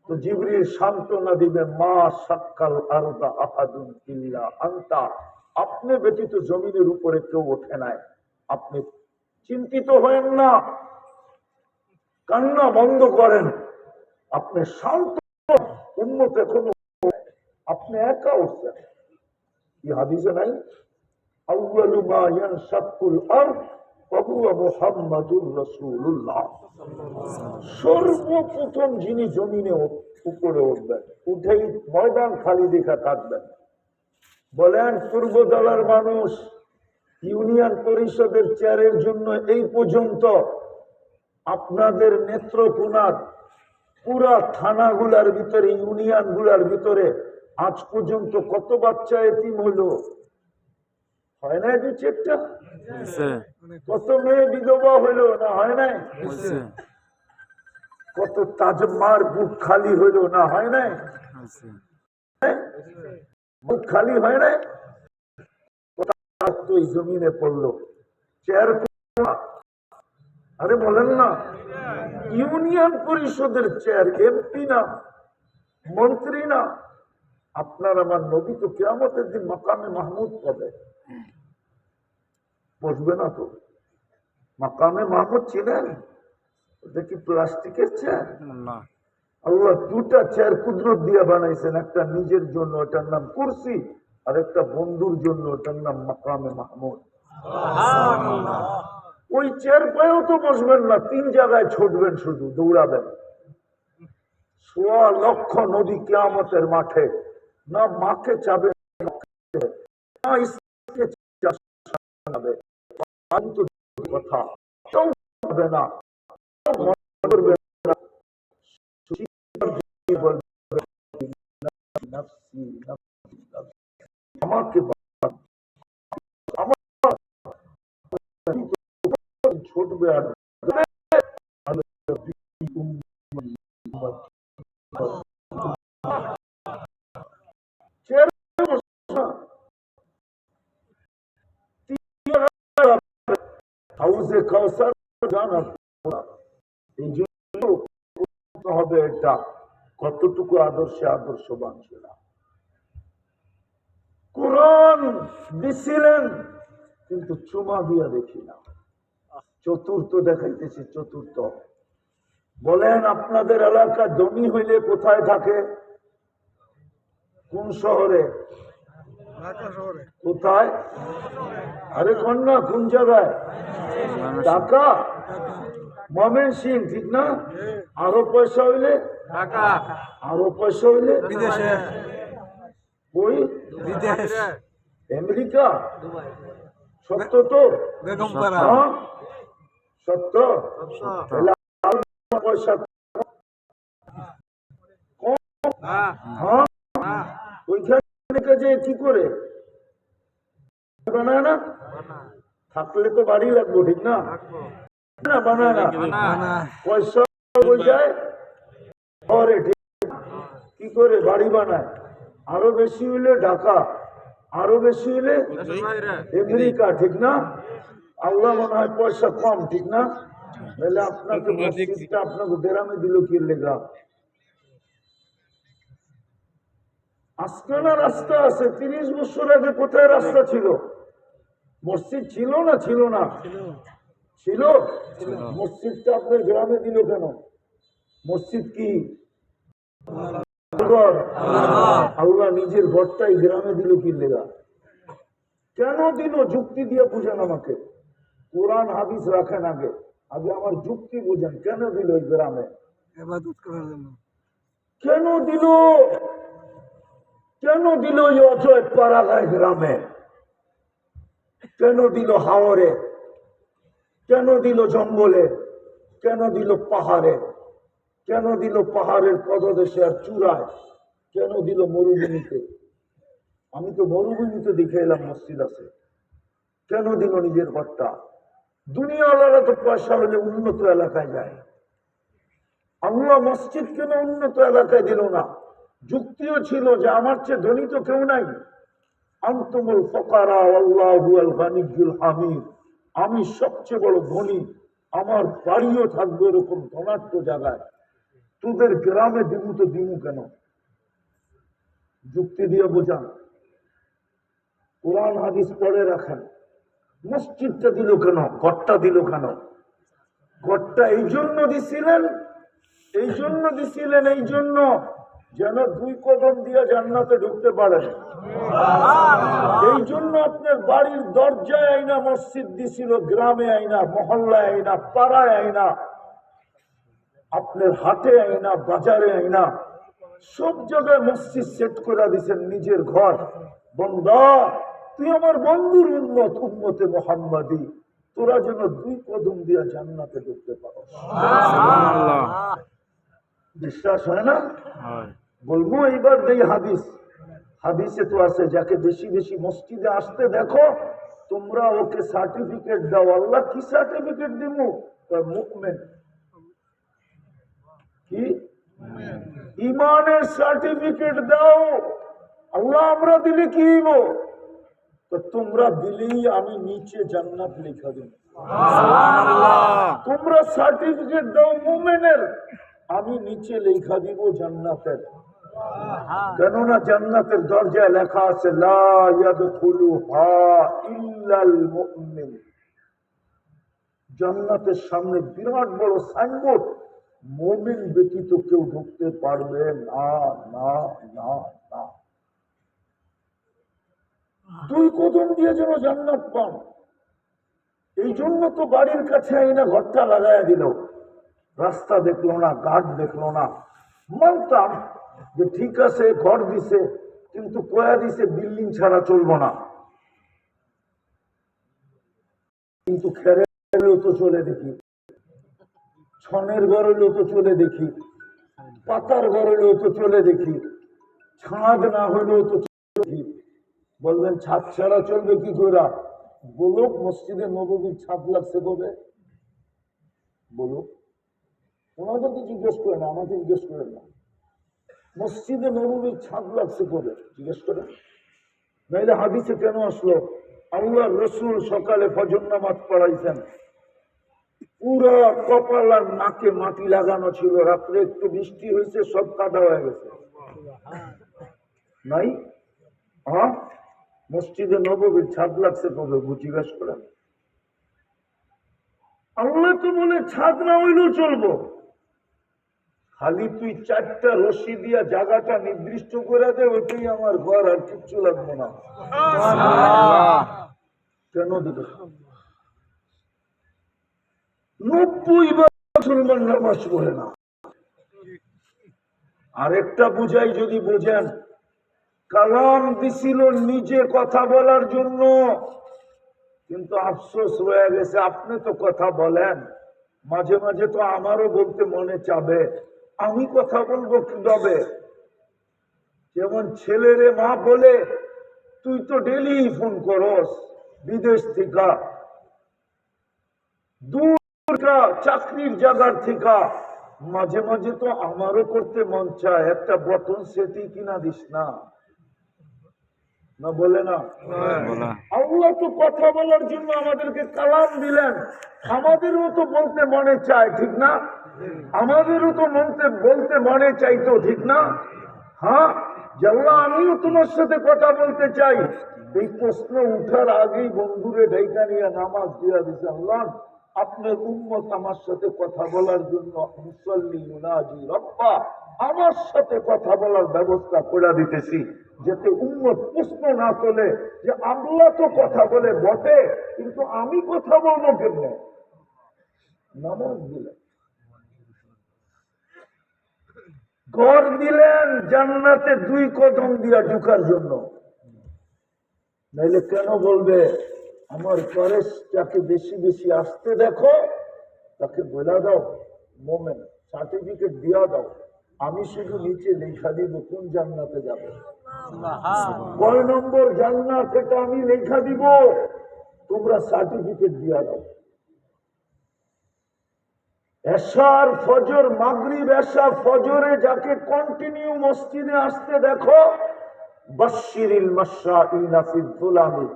তো জিবরিল সান্ত্বনা দিবে, মা সাক্কাল আরদা আহাদুন ইল্লা আনতা। আপনি ব্যতীত জমিনের উপরে কেউ ওঠে নাই। আপনি চিন্তিত হয়েন না, কান্না বন্ধ করেন, আপনি শান্ত। উম্মত এখনো, আপনি একা উঠছেন। কি হাদিসে নাই? আউয়ালু মা ইয়ানশাক্কুল আরদ ওয়া হুয়া মুহাম্মাদুর রাসূলুল্লাহ। সর্বপ্রথম যিনি জমিনে উপরে উঠবেন, উঠেই ময়দান খালি দেখা কাঁদবেন। বলেন, পূর্বতলার মানুষ ইউনিয়ন পরিষদের চেয়ারের জন্য এই পর্যন্ত আপনাদের নেত্রকোনার পুরা থানাগুলার ভিতরে, ইউনিয়ন গুলার ভিতরে আজ পর্যন্ত কত বাচ্চা এতিম হইল? হয় নাই 2-4টা? কত মেয়ে বিধবা হইল না? হয় নাই? কত তাজমার বুক খালি হইল না? হয় নাই? বুক খালি হয় নাই? জমিনে পড়লো চেয়ার। আরে বলেন না, ইউনিয়ন পরিষদের চেয়ার, এমপি না, মন্ত্রী না। আপনার আমার নবী তো কিয়ামতের দিন মাকামে মাহমুদ পাবে, বসবে না তো? মাকামে মাহমুদ ছিলেন? এটা কি প্লাস্টিকের চেয়ার? আল্লাহ 2টা চেয়ার কুদরত দিয়া বানাইছেন, একটা নিজের জন্য, এটার নাম কুরসি, আর একটা বন্ধুর জন্য, এটার নাম মাকামে মাহমুদ। ওই চেয়ার পায়েও তো বসবেন না, 3 জায়গায় ছুটবেন, শুধু দৌড়াবেন। 1.25 লক্ষ নবী কিয়ামতের মাঠে না মাকে চাবে না কথা কেউ বলবে না, কেউ মনে করবে না। বলবে, নাফসি, নাফসি, নাফসি। আমাকে আমার ছুটবে আর হাউজে কাউসার জানা এই জন্য হবে এটা কতটুকু আদর্শবান ছিল। কোরআন দিছিলেন কিন্তু চুমা দিয়া দেখি না। চতুর্থ দেখাইতেছি, চতুর্থ। বলেন আপনাদের এলাকা ধনী হইলে কোথায় থাকে? কোন শহরে? কোথায়? আরে কন্যা কোন জায়গায়? ঢাকা, ময়মনসিংহ, ঠিক না? আরো পয়সা হইলে? আরো পয়সা হইলে বিদেশে, ওই বিদেশ, আমেরিকা। সত্য তো? বেগমপাড়া, হ্যাঁ, সত্য। পয়সা হ্যাঁ, ওইখানে যে কি করে বানায় না? থাকলে তো বাড়ি লাগবো, ঠিক না? বানায় না, পয়সা হয়ে যায় ঘরে, ঠিক কি করে বাড়ি বানায়? আরো বেশি হইলে ঢাকা, আরো বেশি হইলে আমেরিকা, ঠিক না? আল্লাহ মনে হয় পয়সা কম, ঠিক না? তাহলে আপনাকে মসজিদটা আপনাকে গ্রামে দিল কি লেগা? আজকে না রাস্তা আছে, 30 বছর আগে কোথায় রাস্তা ছিল? মসজিদ ছিল না? ছিল না? ছিল। মসজিদটা আপনার গ্রামে দিল কেন? মসজিদ কি আল্লাহ নিজের ঘরটাই গ্রামে দিল কি লেগা? কেন দিল? যুক্তি দিয়ে বুঝেন আমাকে। কোরআন হাদিস রাখেন আগে, আগে আমার যুক্তি বুঝেন। কেন দিল ওই গ্রামে? ইবাদত করার জন্য। কেন দিল? কেন দিল ওই অজয় পাড়াগায় গ্রামে? কেন দিল হাওরে? কেন দিল জঙ্গলে? কেন দিল পাহাড়ে? কেন দিল পাহাড়ের পদদেশে আর চূড়ায়? কেন দিল মরুভূমিতে? আমি তো মরুভূমিতে দেখে এলাম মসজিদ আছে। কেন দিল নিজের ঘরটা? দুনিয়াওয়ালারা তো পয়সা হলে উন্নত এলাকায় যায়, আল্লাহ মসজিদ কেন উন্নত এলাকায় দিল না? যুক্তিও ছিল যে আমার চেয়ে ধনী তো কেউ নাই। আনতুমুল ফুকারা ওয়াল্লাহু আল গানিয়্যুল হামিদ। আমি সবচেয়ে বড় ধনী, আমার বাড়িও থাকবে এরকম ধনাঢ্য জায়গায়। তোদের গ্রামে দিমু তো দিমু কেন? যুক্তি দিয়ে বোঝান, কোরআন হাদিস পড়ে রাখেন। মসজিদটা দিল কেন? ঘরটা দিল কেন? ঘরটা এই জন্য দিছিলেন, এই জন্য দিছিলেন, এই জন্য যেন 2 কদম দিয়ে জান্নাতে ঢুকতে পারেন। এই জন্য আপনার বাড়ির দরজায় আইনা মসজিদ দিছিল, গ্রামে আইনা, মহল্লায় আইনা, পাড়ায় আইনা, আপনার হাটে আইনা, বাজারে আইনা, সব জায়গায় মসজিদ সেট করে দিছেন নিজের ঘর। বন্দা, তুই আমার বন্ধুর উম্মত, উম্মতে মুহাম্মাদি, তোরা যেন 2 কদম দিয়ে জান্নাতে ঢুকতে পারো। বিশ্বাস হয় না? বলবো এইবার দেই হাদিস। হাদিসে তো আছে, যাকে বেশি বেশি মসজিদে আসতে দেখো তোমরা ওকে সার্টিফিকেট দাও। আল্লাহ কি সার্টিফিকেট দিব? মুমিন। কি? ইমানের সার্টিফিকেট দাও। আল্লাহ আমরা দিলে কি হইব? তো তোমরা দিলেই আমি নিচে জান্নাত লেখা দেব। তোমরা সার্টিফিকেট দাও মুমিনের, আমি নিচে লেখা দিব জান্নাতের। কেননা জান্নাতের দরজায় লেখা আছে লা ইয়াদখুলুহা ইল্লাল মুমিন। জান্নাতের সামনে বিরাট বড় সাইনবোর্ড, মুমিন ব্যতীত কেউ ঢুকতে পারবে না, না, না, না। 2 কদম দিয়ে যেন জান্নাত পান। এই জন্য তো বাড়ির কাছে আইনা ঘরটা লাগাইয়া দিল, রাস্তা দেখলো না, ঘাট দেখলো না। মানতাম যে ঠিক আছে ঘর দিছে, কিন্তু কয়া দিছে বিল্ডিং ছাড়া চলবো না। কিন্তু তো চলে দেখি, ছনের ঘর হলেও তো চলে দেখি, পাতার ঘর হলেও তো চলে দেখি, ছাদ না হলেও তো দেখি। বলবেন ছাদ ছাড়া চলবে কি করে? বলুক মসজিদে নববীর ছাদ লাগছে কবে? বলুক, ওনাদেরকে জিজ্ঞেস করেন, আমাকে জিজ্ঞেস করেন না। মসজিদে নববীর ছাদ লাগছে কবে জিজ্ঞেস করেন। নাইলে হাদিসে কেন আসলো আল্লাহ রসুল সকালে ফজর নামাজ পড়াইছেন, পুরো কপাল আর নাকে মাটি লাগানো ছিল, রাত্রে একটু বৃষ্টি হয়েছে সব কাদা হয়ে গেছে? নাই। হ্যাঁ, মসজিদে নববীর ছাদ লাগছে কবে জিজ্ঞেস করেন। আল্লাহ তো বলে ছাদ না হইলেও চলবো, খালি তুই 4টা রশি দিয়া জায়গাটা নির্দিষ্ট করে দে, ওইটাই আমার ঘর, আর কিচ্ছু লাগবে না। কেন দিবে? 90 মুসলমান নামাজ পড়ে না। আরেকটা বুঝাই, যদি বোঝেন, কালাম দিছিল নিজে কথা বলার জন্য, কিন্তু আফসোস হয়ে গেছে। আপনি তো কথা বলেন, মাঝে মাঝে তো আমারও বলতে মনে চাবে, আমি কথা বলবো কিভাবে? যেমন ছেলেরে মা বলে, তুই তো ডেলি ফোন করস বিদেশ থেকে, দূর চাকরির জায়গার থেকে, মাঝে মাঝে তো আমারও করতে মন চায়, একটা বটন সেটি কিনা দিস না, না বলে না? আল্লাহ তো কথা বলার জন্য আমাদেরকে কালাম দিলেন, আমাদেরও তো বলতে মনে চায়, ঠিক না? আমাদেরও তো বলতে মনে চাইতো, ঠিক না? হ্যাঁ, আল্লাহ আমিও তোমার সাথে কথা বলতে চাই। এই প্রশ্ন উঠার আগেই বন্ধুরে ঢাইকা নিয়ে নামাজ দিয়া দিছে, আল্লাহ আপনার উম্মত আমার সাথে কথা বলার জন্য মুসল্লি মুনাজি রব্বা আমার সাথে কথা বলার ব্যবস্থা করে দিতেছি, যাতে উম্মত প্রশ্ন না তোলে যে আল্লাহ তো কথা বলে বটে, কিন্তু আমি কথা বলবো কেমনে? নামাজ দিলেন, ঘর দিলেন জান্নাতে 2 কদম দিয়া ঢুকার জন্য। নাইলে কেন বলবে আমার ফরেস্টটাকে বেশি বেশি আসতে দেখো, তাকে বলে দাও মোমেন, সার্টিফিকেট দিয়া দাও, আমি শুধু নিচে লেখা দিব কোন জান্নাতে যাবে, কয় নম্বর জান্নাত এটা আমি লেখা দিব, তোমরা সার্টিফিকেট দিয়া দাও। এশার ফজর মাগরিব এশা ফজরে যাকে কন্টিনিউ মসজিদে আসতে দেখো, বাশশিরিল মাশাঈনা ফিল যুলামি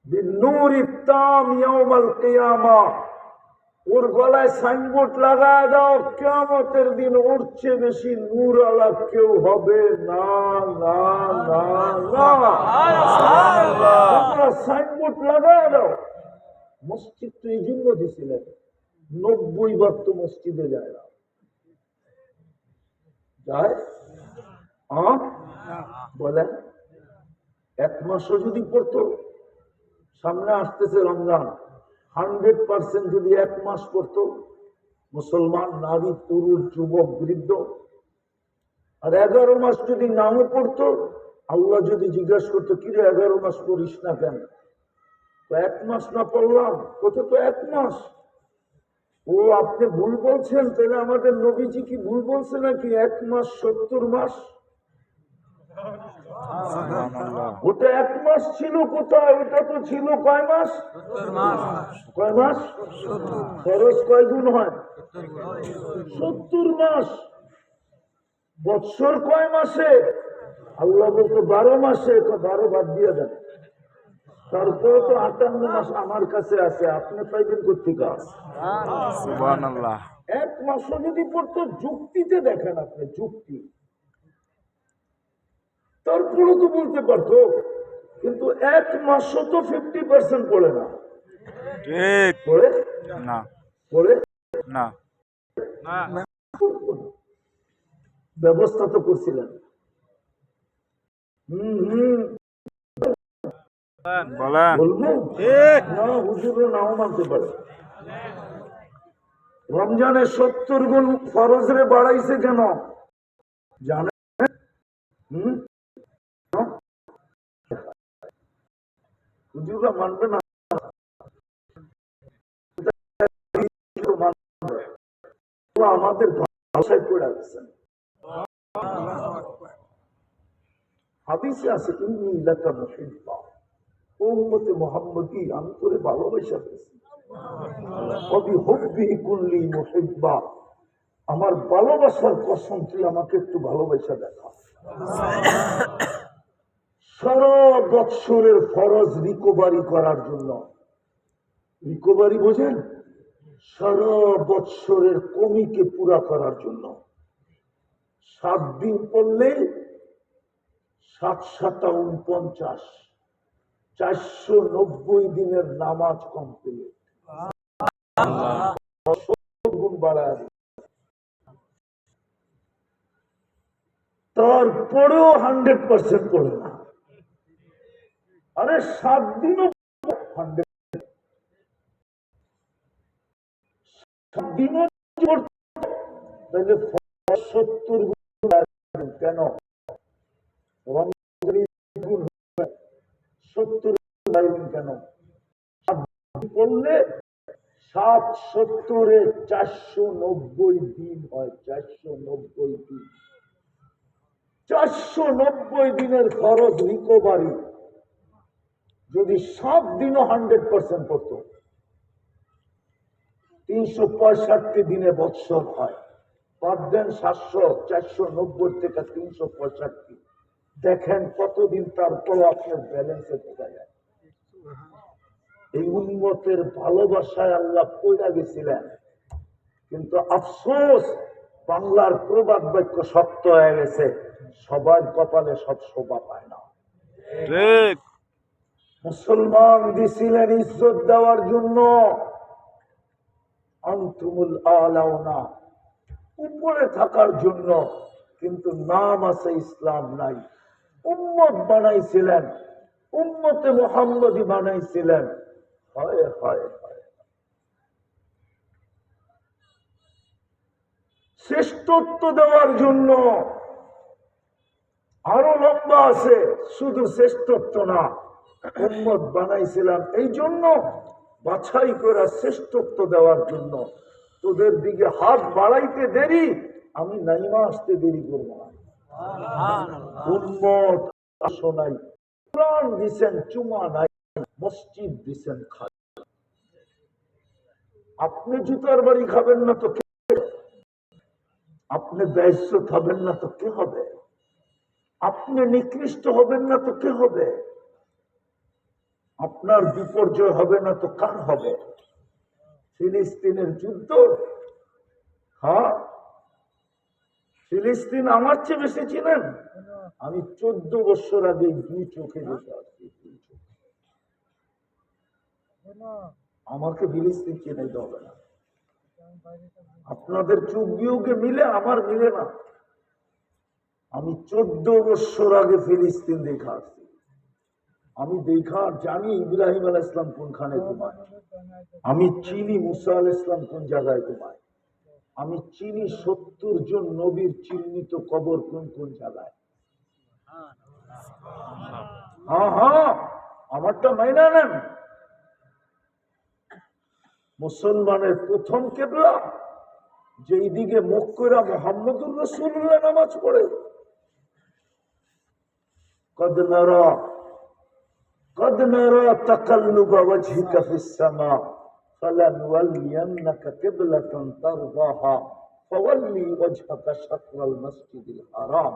বিন্নুরিত তাম ইয়াউমাল কিয়ামা, ওর গলায় সাইনবোর্ড লাগায় দাও, কিয়ামতের দিন ওর চেয়ে বেশি নূর আলা কেউ হবে না, না না না, তোমরা সাইনবোর্ড লাগায় দাও। মসজিদ তো এই জন্য দিছিলেন, 90 বার তো মসজিদে যায় না, যায়? বলেন, 1 মাসও যদি পড়তো, সামনে আসতেছে রমজান, 100% যদি 1 মাস পড়তো মুসলমান নারী পুরুষ যুবক বৃদ্ধ, আর 11 মাস যদি নাও পড়তো, আল্লাহ যদি জিজ্ঞাসা করতো কিরে 11 মাস পড়িস না কেন, তো 1 মাস না পড়লাম, কত তো 1 মাস। ও আপনি ভুল বলছেন, তাহলে আমাদের নবীজি কি ভুল বলছে নাকি? 1 মাস 70 মাস, ওটা 1 মাস ছিল কোথায়? ওটা তো ছিল কয় মাস? কয় মাস? খরচ কয় গুণ হয়? 70 মাস। বৎসর কয় মাসে? আল্লাহ বলতো 12 মাসে, 12 বাদ দিয়ে দেন, তারপরে তো 58 মাস আমার কাছে আছে, আপনি পাইবেন কোথেকে? সুবহানাল্লাহ। 1 মাসও যদি পড়তো, যুক্তিতে দেখেন আপনি, যুক্তি, তারপরে তো বলতে পারতো, কিন্তু 1 মাসও তো 50% পড়ে না, ঠিক পড়ে না, পড়ে না, ব্যবস্থা তো করছিলেন। বলবো না, হুজুরও নাও মানতে পারে। রমজানে 70 গুণ ফরজরে বাড়াইছে কেন জানেন? হুজুররা মানবে না, আল্লাহ আমাদের ভাষায় পড়ে গেছেন। হাদিসে আছে ইন্নী লাকা মুহিব্বা, ও উম্মতে মুহাম্মদী আমি তোরে ভালোবাসা পেয়েছি। কবি হুব্বি কুল্লি মুহিব্বা, আমার ভালোবাসার কসম তুই আমাকে একটু ভালোবাসা দেখা। সারা বৎসরের ফরজ রিকভারি করার জন্য, রিকভারি বোঝেন, সারা বৎসরের কমিকে পুরা করার জন্য 7 দিন পড়লে 7 7 49, 490 দিনের নামাজ কমপ্লিট। গুণ বাড়ায় তারপরেও 100% পড়ে না। আরে 7 দিনও 100, 7 দিনও তাহলে 70 গুণ কেন? 70 কেন? পড়লে 7 70 490 দিন হয়। 490 দিন, 490 দিনের খরচ রিকভারি যদি 7 দিনও 100% পড়তো, 365 দিনে বৎসর হয়। বাদ দেন 700, 490 থেকে 365, দেখেন কতদিন তারপর আপনার ব্যালেন্সে ঢোকা যায়। এই উম্মতের ভালোবাসায় আল্লাহ পয়দা গেছিলেন, কিন্তু আফসোস বাংলার প্রবাদ বাক্য সত্য হয়ে গেছে, সবার কপালে সব শোভা পায় না। ঠিক। মুসলমান দিছিলেন ইজ্জত দেওয়ার জন্য, আনতুমুল আলাউনা, উপরে থাকার জন্য, কিন্তু নাম আছে ইসলাম নাই। উম্মত বানাইছিলেন, উম্মতে মুহাম্মদী বানাইছিলেন। হয় হয় হয়, শ্রেষ্ঠত্ব দেওয়ার জন্য। আরো লম্বা আছে, শুধু শ্রেষ্ঠত্ব না, উম্মত বানাইছিলাম এই জন্য, বাছাই করে শ্রেষ্ঠত্ব দেওয়ার জন্য। তোদের দিকে হাত বাড়াইতে দেরি, আমি নাইমা আসতে দেরি করব না। উম্মত আসো নাই, কোরআন দিছেন চুমা নাই, মসজিদ দিছেন খালি। আপনি জুতার বাড়ি খাবেন না তো কে? আপনি বেইজ্জত হবেন না তো কে হবে? আপনি নিকৃষ্ট হবেন না তো কে হবে? আপনার বিপর্যয় হবে না তো কার হবে? ফিলিস্তিনের যুদ্ধ, হ্যাঁ, ফিলিস্তিন আমার চেয়ে বেশি চিনেন। আমি 14 বছর আগে 2 চোখে দেখে আসছি। আমাকে ফিলিস্তিন চিনাইতে হবে না। আপনাদের চোখ বিয়োগে মিলে, আমার মিলে না। আমি 14 বছর আগে ফিলিস্তিন দেখা আসছি। আমি দেখা জানি ইব্রাহিম আলাইহিস সালাম কোনখানে ঘুমায়, আমি চিনি মুসা আলাইহিস সালাম কোন জায়গায় ঘুমায়, আমি চিনি 70 জন নবীর চিহ্নিত কবর কোন কোন জায়গায়। হ্যাঁ হ্যাঁ, আমারটা মাইনা নেন। মুসলমানের প্রথম কিবলা যেই দিকে মুখ করে মুহাম্মদুর রাসূলুল্লাহ নামাজ পড়ে। قد نرى تقلب وجهك في السماء فلنولينك قبلة ترضاها فولي وجهك شطر المسجد الحرام।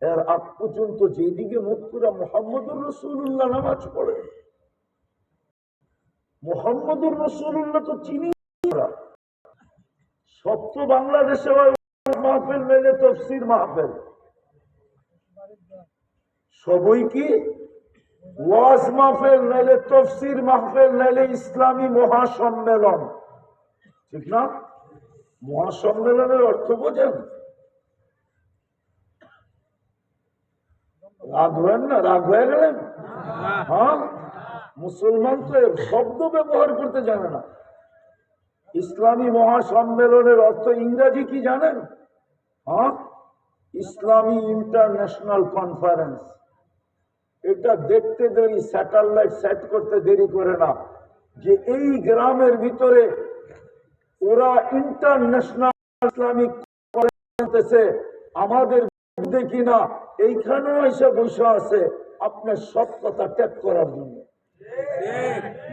এর আগ পর্যন্ত যেদিকে মুখ করে মুহাম্মদুর রাসূলুল্লাহ নামাজ পড়ে। মুহাম্মদুর রাসূলুল্লাহ তো চিনি না। সব তো বাংলাদেশে মাহফিল মেলে তাফসীর মাহফিল, সবই কি ওয়াজ মাহফিল, নাইলে তাফসীর মাহফিল, নাইলে ইসলামী মহাসম্মেলন, ঠিক না? মহাসম্মেলনের অর্থ বোঝেন? রাগ হবেন না, রাগ হয়ে গেলেন? হ্যাঁ, মুসলমান তো শব্দ ব্যবহার করতে জানে না। ইসলামী মহাসম্মেলনের অর্থ ইংরেজি কি জানেন? হ্যাঁ, ইসলামী ইন্টারন্যাশনাল কনফারেন্স। এটা দেখতে দেরি, স্যাটেলাইট সেট করতে দেরি করে না, যে এই গ্রামের ভিতরে ওরা ইন্টারন্যাশনাল ইসলামিক করতেছে আমাদের বিরুদ্ধে কিনা, এইখানেও এসে বসে আছে আপনার সব কথা ত্যাগ করার জন্য।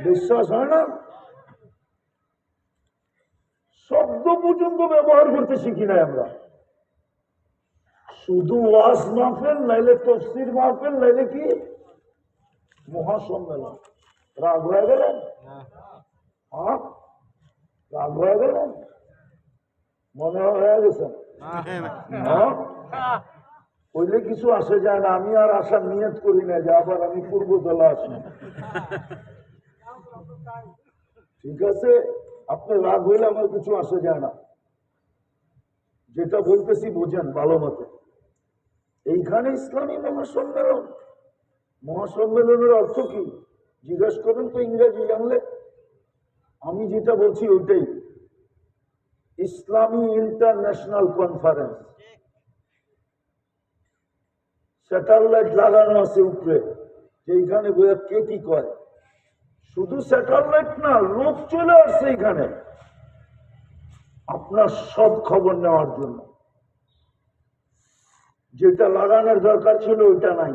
বিশ্বাস হয় না? শব্দ পর্যন্ত ব্যবহার করতে শিখি নাই আমরা। শুধু ওয়াজ মাহফিল, নাইলে তফসির মাহফিল, নাইলে কি মহাসম্মেলন। রাগ হয়ে গেলেন? হ্যাঁ, রাগ হয়ে গেলেন? মনে হয়ে গেছেন? হইলে কিছু আসে যায় না। আমি আর আসার নিয়ত করি না যে আবার আমি পূর্ব দলে আসি। ঠিক আছে, আপনি রাগ হইলে আমার কিছু আসে যায় না। যেটা বলতেছি বোঝেন ভালো মতো। এইখানে ইসলামী মহাসম্মেলন। মহাসম্মেলনের অর্থ কি জিজ্ঞেস করেন তো, ইংরেজি জানলে। আমি যেটা বলছি ওইটাই, ইসলামী ইন্টারন্যাশনাল কনফারেন্স। স্যাটেলাইট লাগানো আছে উপরে, এইখানে কে কি কয়। শুধু স্যাটেলাইট না, লোক চলে আসছে এখানে আপনার সব খবর নেওয়ার জন্য। যেটা লাগানোর দরকার ছিল ওইটা নাই।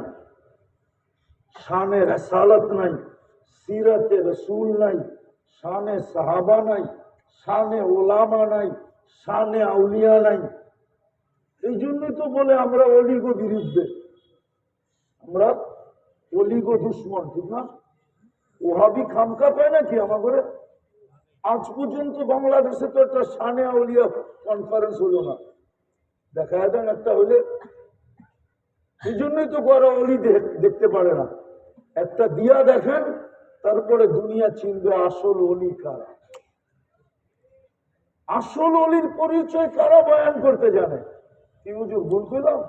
শানে রসালত নাই, সিরতে রসুল নাই, শানে সাহাবা নাই, শানে ওলামা নাই, শানে আউলিয়া নাই। এই জন্যই তো বলে আমরা অলিগো বিরুদ্ধে, আমরা অলিগো দুশ্মন, ঠিক না? ওহাবি খামকা পায় নাকি আমাদের? আজ পর্যন্ত বাংলাদেশে তো একটা শানে আউলিয়া কনফারেন্স হলো না। দেখা দেন একটা হলে। এই জন্যই তো বড় অলি দেখতে পারে না। একটা দিয়া দেখেন, তারপরে দুনিয়া চিনবে আসল অলি কারা। আসল অলির পরিচয় কারা বয়ান করতে জানে। কি হুজুর ভুল করলাম?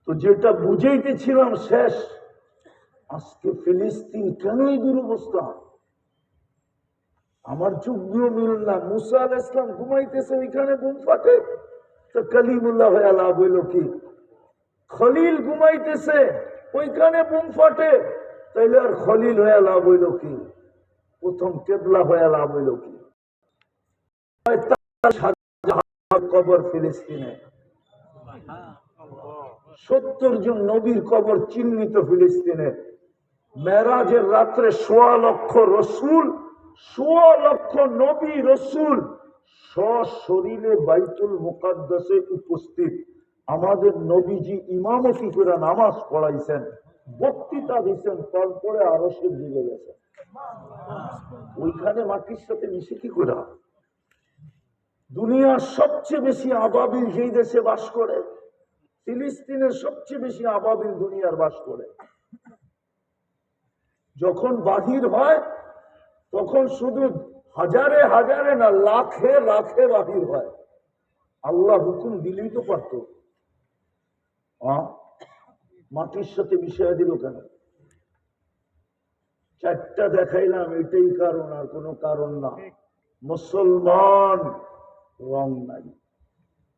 তো যেটা বুঝাইতেছিলাম শেষ। আজকে ফিলিস্তিন কেনই দুরবস্থা? আমার চোখ দিয়েও মিল না। মুসা আলাইহিস সালাম ঘুমাইতেছে, ওইখানে বুম ফাটে, তো কালিমুল্লাহ হয়ে লাভ হইল কি? খলিল ঘুমাইতেছে, ওইখানে বুম ফাটে, তাইলে আর খলিল হয়ে লাভ হইল কি? প্রথম কেবলা হয়ে লাভ হইল কি? কবর ফিলিস্তিনে, 70 জন নবীর কবর চিহ্নিত ফিলিস্তিনে। মেরাজের রাত্রে 1.25 লক্ষ রসুল, 1.25 লক্ষ নবী রসুল সশরীরে বাইতুল মুকাদ্দাসে উপস্থিত। আমাদের নবীজি ইমামতি করে নামাজ পড়াইছেন, বক্তৃতা দিচ্ছেন, তারপরে আরশের দিকে গেছেন। ওইখানে মাটির সাথে মিশে কি করে? দুনিয়ার সবচেয়ে বেশি আবাবিল যেই দেশে বাস করে, ফিলিস্তিনের সবচেয়ে বেশি আবাবিল দুনিয়ার বাস করে। যখন বাহির হয় তখন শুধু হাজারে হাজারে না, লাখে লাখে বাহির হয়। আল্লাহ হুকুম দিলেই তো পারত। মাটির সাথে মিশিয়ে দিল কেন? 4টা দেখাইলাম, এটাই কারণ, আর কোনো কারণ না। মুসলমান রং নাই,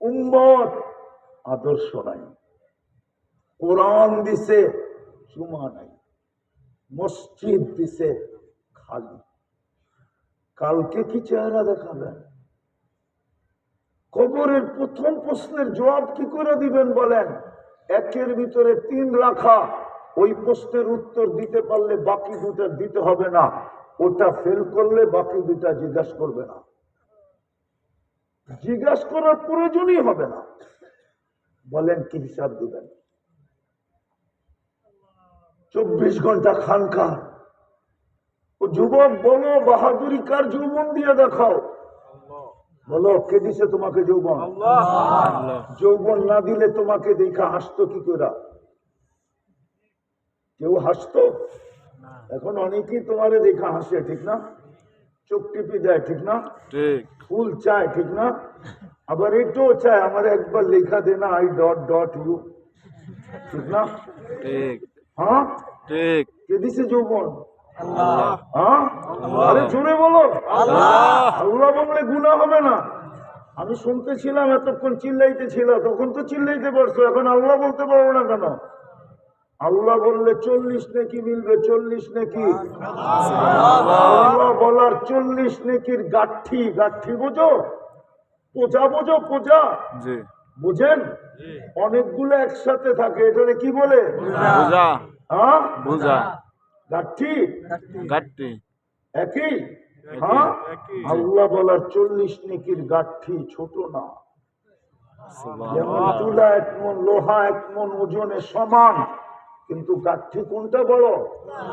উম্মত আদর্শ নাই, কোরআন দিছে চুমা নাই, মসজিদ দিছে খালি। কালকে কি চেহারা দেখাবেন? কবরের প্রথম প্রশ্নের জবাব কি করে দিবেন বলেন? 1-এর ভিতরে 3 রাখা, ওই প্রশ্নের উত্তর দিতে পারলে বাকি 2টা দিতে হবে না, ওটা ফেল করলে বাকি 2টা জিজ্ঞাসা করবে না, জিজ্ঞাসা করার প্রয়োজনই হবে না। বলেন কি হিসাব দিবেন? 24 ঘন্টা খানকা। ও যুবক বলো, বাহাদুরি কার যৌবন দিয়ে দেখাও। বলো, কে দিছে তোমাকে যৌবন? যৌবন না দিলে তোমাকে দেখা হাসতো কি করে? কেউ হাসতো? এখন অনেকেই তোমারে দেখা হাসে, ঠিক না? চোখ টিপি দেয়, ঠিক না? ফুল চায়, ঠিক না? আবার এটাও চায়, আমার একবার লেখা দেনা, I ... you, ঠিক না? হ্যাঁ, কে দিছে যৌবন? হ্যাঁ, আরে জোরে বলো। আল্লাহ বললে গুনাহ হবে না। আমি শুনতেছিলাম এতক্ষণ চিল্লাইতে ছিল, তখন তো চিল্লাইতে পারছো, এখন আল্লাহ বলতে পারবো না কেন? আল্লাহ বললে 40 নেকি মিলবে, 40 নেকি। আল্লাহ বলার 40 নেকির গাঠি, গাঠি বোঝো, পোজা বোঝো, পোজা জি বুঝেন? অনেকগুলো একসাথে থাকে, এটারে কি বলে? বুঝা হ্যাঁ, বুঝা গাঠি গাট্টি একই। হ্যাঁ, আল্লাহ বলার 40 নেকির গাঠি ছোট না। যেমন তুলা 1 মণ, লোহা 1 মণ ওজনে সমান, কিন্তু গাঠি কোনটা বড়?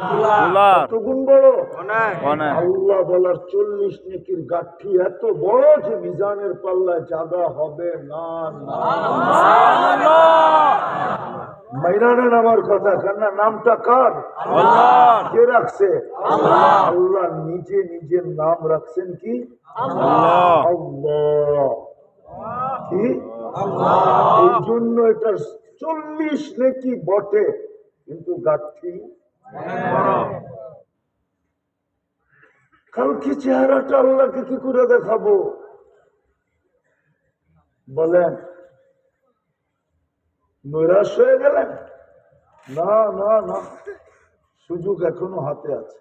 তুলা কত গুণ বড়? অনেক আল্লাহ বলার 40 নেকির গাঠি এত বড় যে মিজানের পাল্লায় জায়গা হবে না। মাইরানের আমার কথা, কেন নামটা কার? আল্লাহর কে রাখছে? আল্লাহ নিজে নিজের নাম রাখছেন কি? আল্লাহ আল্লাহ। কি? এই জন্য এটা 40 নেকি বটে, কিন্তু গাঠি কালকে চেহারাটা আল্লাহকে কি করে দেখাবো বলেন? নৈরাশ হয়ে গেলেন? না না না, সুযোগ এখনো হাতে আছে।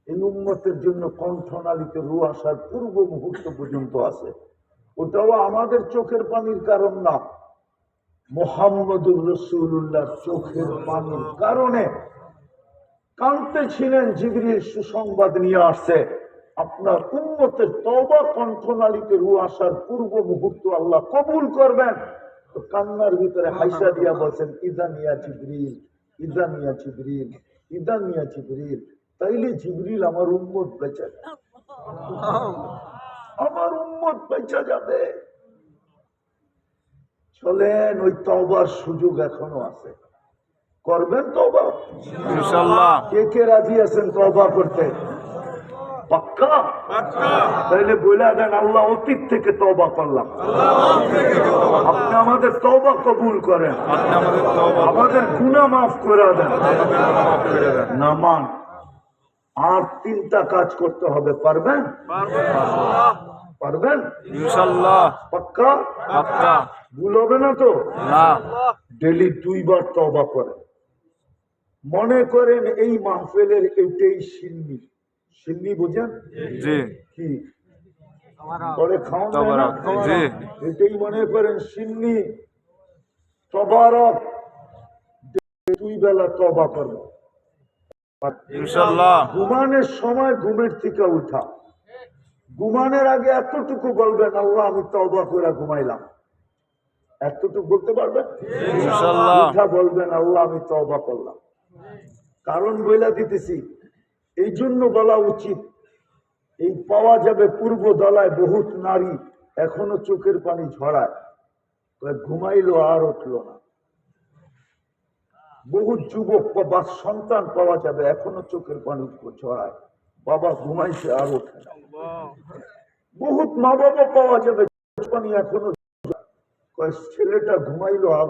এই উম্মতের জন্য কণ্ঠনালীতে রু আসার পূর্ব মুহূর্ত পর্যন্ত আছে। ওটাও আমাদের চোখের পানির কারণ না, মুহাম্মদুর রাসূলুল্লাহর চোখের পানির কারণে কাঁদতে ছিলেন। জিবরিল সুসংবাদ নিয়ে আসছে, আপনার উম্মতের তওবা কণ্ঠনালীতে রু আসার পূর্ব মুহূর্ত আল্লাহ কবুল করবেন। তো কান্নার ভিতরে হাইসা দিয়া বলছেন, ইদানিয়া জিবরিল, ইদানিয়া জিবরিল, ইদানিয়া জিবরিল। তাইলে জিবরিল আমার উম্মত বেঁচে যাবে, আমার উম্মত বেঁচে যাবে। চলেন, ওই তওবার সুযোগ এখনো আছে। করবেন তওবা? ইনশাআল্লাহ কে কে রাজি আছেন তওবা করতে? পাক্কা? তাইলে বলে দেন, আল্লাহ অতীত থেকে তওবা করলাম, আপনি আমাদের তওবা কবুল করেন, আপনি আমাদের তওবা আমাদের গুনাহ মাফ করে দেন। মাফ করে দেন। নামান আর 3টা কাজ করতে হবে, পারবেন? পারবেন ইনশাআল্লাহ পাক্কা? পাক্কা ভুল হবে না তো? না ডেলি 2 বার তওবা করেন। মনে করেন এই মাহফিলের এটাই সিন্নি। সিন্নি বুঝেন? জি কি পরে খাওয়ান যায় না? তবারক জি এটাই মনে করেন সিন্নি। তবারক 2 বেলা তওবা করব। ইনশাআল্লাহ ঘুমানোর সময় ঘুমের থেকে উঠা, ঘুমানোর আগে এতটুকু বলবেন, আল্লাহ আমি তওবা করে ঘুমাইলাম। এতটুকু বলতে পারবেন? ইনশাআল্লাহ উঠা বলবেন, আল্লাহ আমি তওবা করলাম। কারণ বইলা দিতেছি, এই জন্য বলা উচিত। এই পাওয়া যাবে পূর্ব দলায় বহুত নারী এখনো চোখের পানি ঝরায়, ঘুমাইলো আর উঠলো না। বহুত যুবক বা সন্তান পাওয়া যাবে এখনো চোখের পানি ঝরায়, বাবা ঘুমাইছে আর ওঠে না। বহুত মা বাবা পাওয়া যাবে পানি এখনো, ছেলেটা ঘুমাইলো আর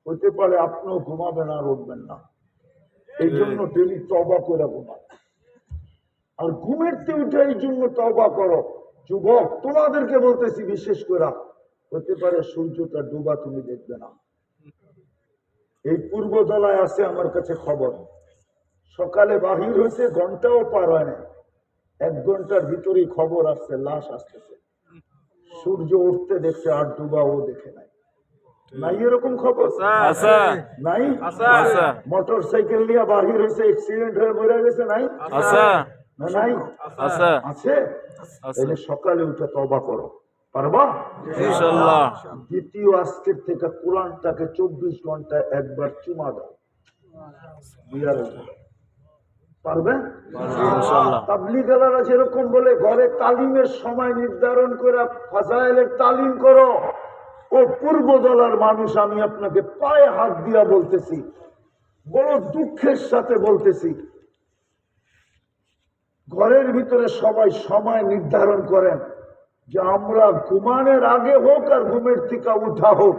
হতে পারে আপনিও ঘুমাবেন আর উঠবেন না। এই জন্য ডেলি তওবা করে ঘুমান। আর ঘুমের থেকে উঠে এই জন্য তওবা করো। যুবক তোমাদেরকে বলতেছি, বিশেষ করে হতে পারে সূর্যটা ডুবা তুমি দেখবে না। এই পূর্ব দলায় আছে আমার কাছে খবর, সকালে বাহির হয়েছে, ঘন্টাও পার হয় না, 1 ঘন্টার ভিতরেই খবর আসছে লাশ আসতেছে। সূর্য উঠতে দেখছে আর ডুবা ও দেখে নাই। নাই এরকম খবর? আছে নাই? আছে মোটর সাইকেল নিয়ে বাহির হয়েছে, অ্যাক্সিডেন্ট হয়ে মরে গেছে। নাই? আছে না নাই? আছে আছে। আছে তাহলে সকালে উঠে তওবা করো, পারবা? ইনশাআল্লাহ দ্বিতীয় আজকের থেকে কোরআনটাকে 24 ঘন্টায় একবার চুমা দাও, পারবে? ইনশাআল্লাহ তাবলীগেরা যেরকম বলে ঘরে তালিমের সময় নির্ধারণ করে ফাজাইলের তালিম করো, ও পূর্ব দলার মানুষ আমি আপনাকে পায়ে হাত দিয়া বলতেছি, বড় দুঃখের সাথে বলতেছি, ঘরের ভিতরে সবাই সময় নির্ধারণ করেন যে আমরা ঘুমানোর আগে হোক আর ঘুমের থেকে উঠা হোক,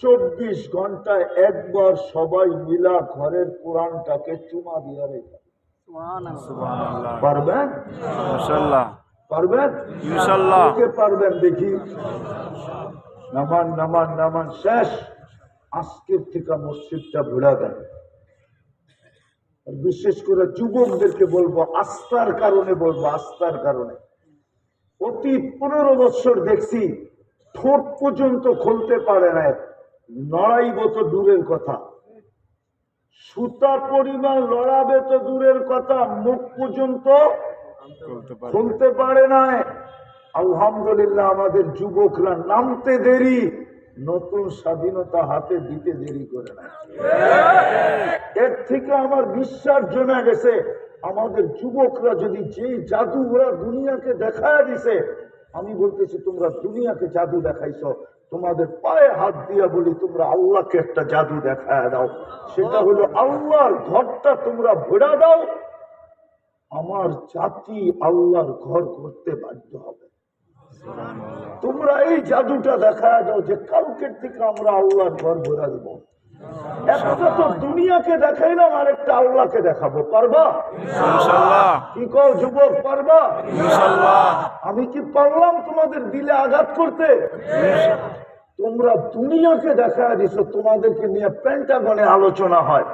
24 ঘন্টায় একবার সবাই মিলা ঘরের কোরআনটাকে চুমা দিয়া রেখে। সুবহানাল্লাহ পারবেন? ইনশাআল্লাহ পারবেন? ইনশাআল্লাহ কে পারবেন দেখি? নামান নামান নামান, শেষ। আজকের থেকে মসজিদটা ভরা দেন। আর বিশেষ করে যুবকদেরকে বলবো, আস্থার কারণে বলবো, আস্থার কারণে অতি 15 বছর দেখছি ঠোঁট পর্যন্ত খুলতে পারে না, লড়াইব তো দূরের কথা, সুতা পরিমাণ লড়াবে তো দূরের কথা, মুখ পর্যন্ত খুলতে পারে না। আলহামদুলিল্লাহ আমাদের যুবকরা নামতে দেরি, নতুন স্বাধীনতা হাতে দিতে দেরি করে না। এর থেকে আমার বিশ্বাস জমে গেছে, আমাদের যুবকরা যদি যে জাদু ওরা দুনিয়াকে দেখায় দিছে, আমি বলতেছি তোমরা দুনিয়াকে জাদু দেখাইছো, তোমাদের পায়ে হাত দিয়া বলি তোমরা আল্লাহকে একটা জাদু দেখায় দাও, সেটা হলো আল্লাহর ঘরটা তোমরা ভরা দাও, আমার জাতি আল্লাহর ঘর করতে বাধ্য হবে। তোমরা এই জাদুটা দেখায় দাও যে কালকের থেকে আমরা আল্লাহর ঘর ভরা দেব। একটা তো দুনিয়াকে দেখাইলাম, আর একটা আল্লাহকে দেখাবো, পারবা? ইনশাআল্লাহ। কি কও যুবক, পারবা? ইনশাআল্লাহ। আমি কি পারলাম তোমাদের দিলে আঘাত করতে? তোমরা দুনিয়াকে দেখায় দিছো, তোমাদেরকে নিয়ে পেন্টাগনে আলোচনা হয়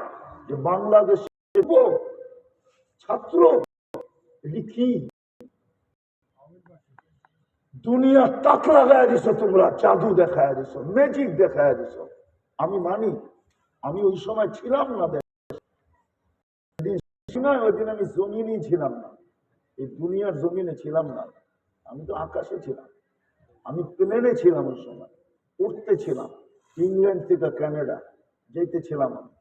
যে বাংলাদেশের ছাত্র লিখি দুনিয়া তাক লাগায় দিছো, তোমরা জাদু দেখায় দিছো, ম্যাজিক দেখায় দিছো। আমি মানি, আমি ওই সময় ছিলাম না, ওই দিন আমি জমিনই ছিলাম না, এই দুনিয়ার জমিনে ছিলাম না, আমি তো আকাশে ছিলাম, আমি প্লেনে ছিলাম, ওই সময় উঠতে ছিলাম, ইংল্যান্ড থেকে কানাডা যাইতেছিলাম আমি,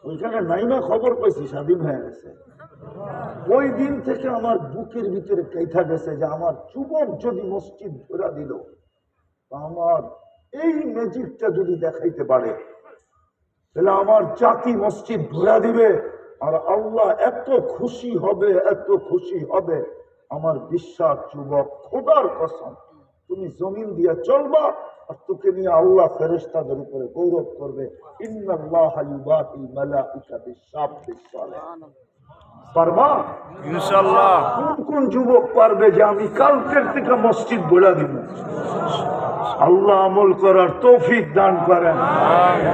ওইখানে নাইমা খবর পাইছি স্বাধীন হয়ে গেছে। ওই দিন থেকে আমার বুকের ভিতরে কেথা গেছে যে আমার যুবক যদি মসজিদ ঘোরা দিল, আমার এই ম্যাজিকটা যদি দেখাইতে পারে, তাহলে আমার জাতি মসজিদ ঘোরা দিবে, আর আল্লাহ এত খুশি হবে, এত খুশি হবে। আমার বিশ্বাস যুবক, খোদার কসম, তুমি জমিন দিয়ে চলবা, আর তোকে নিয়ে আল্লাহ ফেরেশতাদের উপরে গৌরব করবে। ইন্নাল্লাহা ইউবাহিল মালাইকা বিশ-শাবিস সালেহ। পারবা? ইনশাআল্লাহ। কোন কোন যুবক পারবে যে আমি কালকের থেকে মসজিদ গড়া দিব? আল্লাহ আমল করার তৌফিক দান করেন।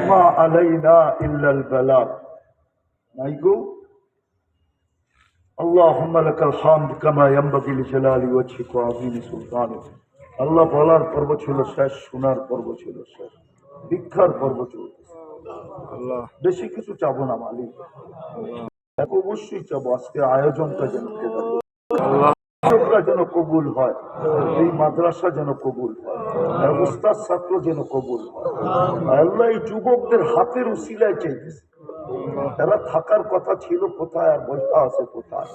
ওয়া আলাইনা ইল্লাল বালাগ। নাই গো, আল্লাহুম্মা লাকাল হামদ কামা ইয়ানবাগি লিজালালি ওয়াজহিকা ওয়া আযীমি সুলতানিক। আল্লাহ বলার পর্ব ছিল শেষ, শোনার পর্ব ছিল শেষ, ভিক্ষার পর্ব চলতেছে। আল্লাহ বেশি কিছু চাবো না মালিক, অবশ্যই চাবো আজকে আয়োজনটা যেন কবুল হয়, আল্লাহ যেন কবুল হয়, এই মাদ্রাসা যেন কবুল হয়, উস্তাদ ছাত্র যেন কবুল হয়। আল্লাহ এই যুবকদের হাতের উসিলায় চাইতেছে, এরা থাকার কথা ছিল কোথায়, আর বসা আছে কোথায়,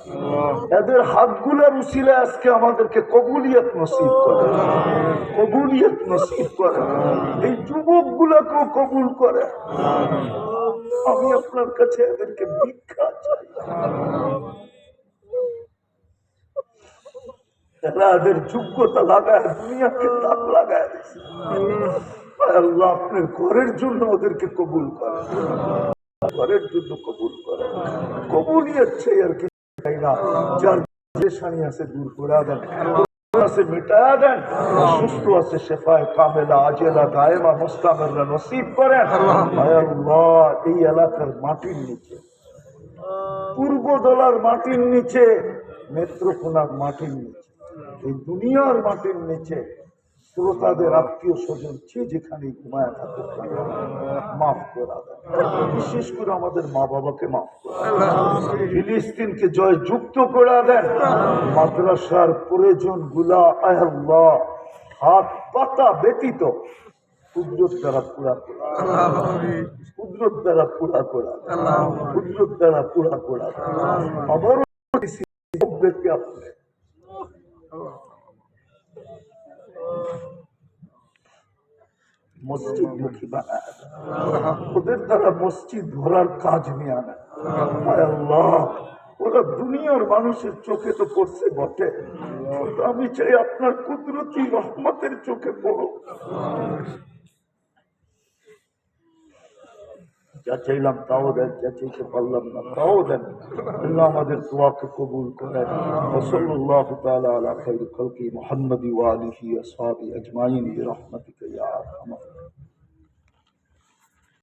এদের হাতগুলার উসিলায় আজকে আমাদেরকে কবুলিয়ত নসিব করে, কবুলিয়ত নসিব করে, এই যুবক গুলাকেও কবুল করে। আমি আপনার কাছে এদেরকে ভিক্ষা চাই, এরা এদের যোগ্যতা লাগায় দুনিয়াকে তাক লাগায় দিচ্ছে। আল্লাহ আপনার ঘরের জন্য ওদেরকে কবুল করে, ঘরের জন্য কবুল করে, কবুলিয়ত চাই আর কি চাই না। যার পরেশানি আছে দূর করে দেন, আছে মিটায়া দেন, সুস্থ আছে শেফায়ে কামেলা আজেলা দায়েমা মুস্তামিররা নসিব করেন। আল্লাহ এই এলাকার মাটির নিচে, পূর্ব দলার মাটির নিচে, নেত্রকোনার মাটির নিচে, এই দুনিয়ার মাটির নিচে শ্রোতাদের আত্মীয় স্বজন যেখানে ঘুমায় থাকুক মাফ করা দেন। বিশেষ করে আমাদের মা বাবাকে মাফ করা, ফিলিস্তিনকে জয় যুক্ত করে দেন। মাদ্রাসার প্রয়োজন গুলা আল্লাহ হাত পাতা ব্যতীত কুদরত দ্বারা পুরা করা, কুদরত দ্বারা পুরা করা, কুদরত দ্বারা পুরা করা। আবারও ব্যক্তি আপনি মসজিদ মুখী বানায়, ওদের দ্বারা মসজিদ ভরার কাজ নিয়ে আনা। আল্লাহ ওরা দুনিয়ার মানুষের চোখে তো পড়ছে বটে, আমি চাই আপনার কুদরতি রহমতের চোখে পড়ো। যা চাইলাম তাও দেন, যা চাইতে পারলাম না তাও দেন। আল্লাহ আমাদের দোয়াকে কবুল করেন। সাল্লাল্লাহু তাআলা আলা খায়রি খালকি মুহাম্মাদি ওয়া আলিহি ওয়া আসহাবিহি আজমাইন বিরহমাতিকা ইয়া আরহামার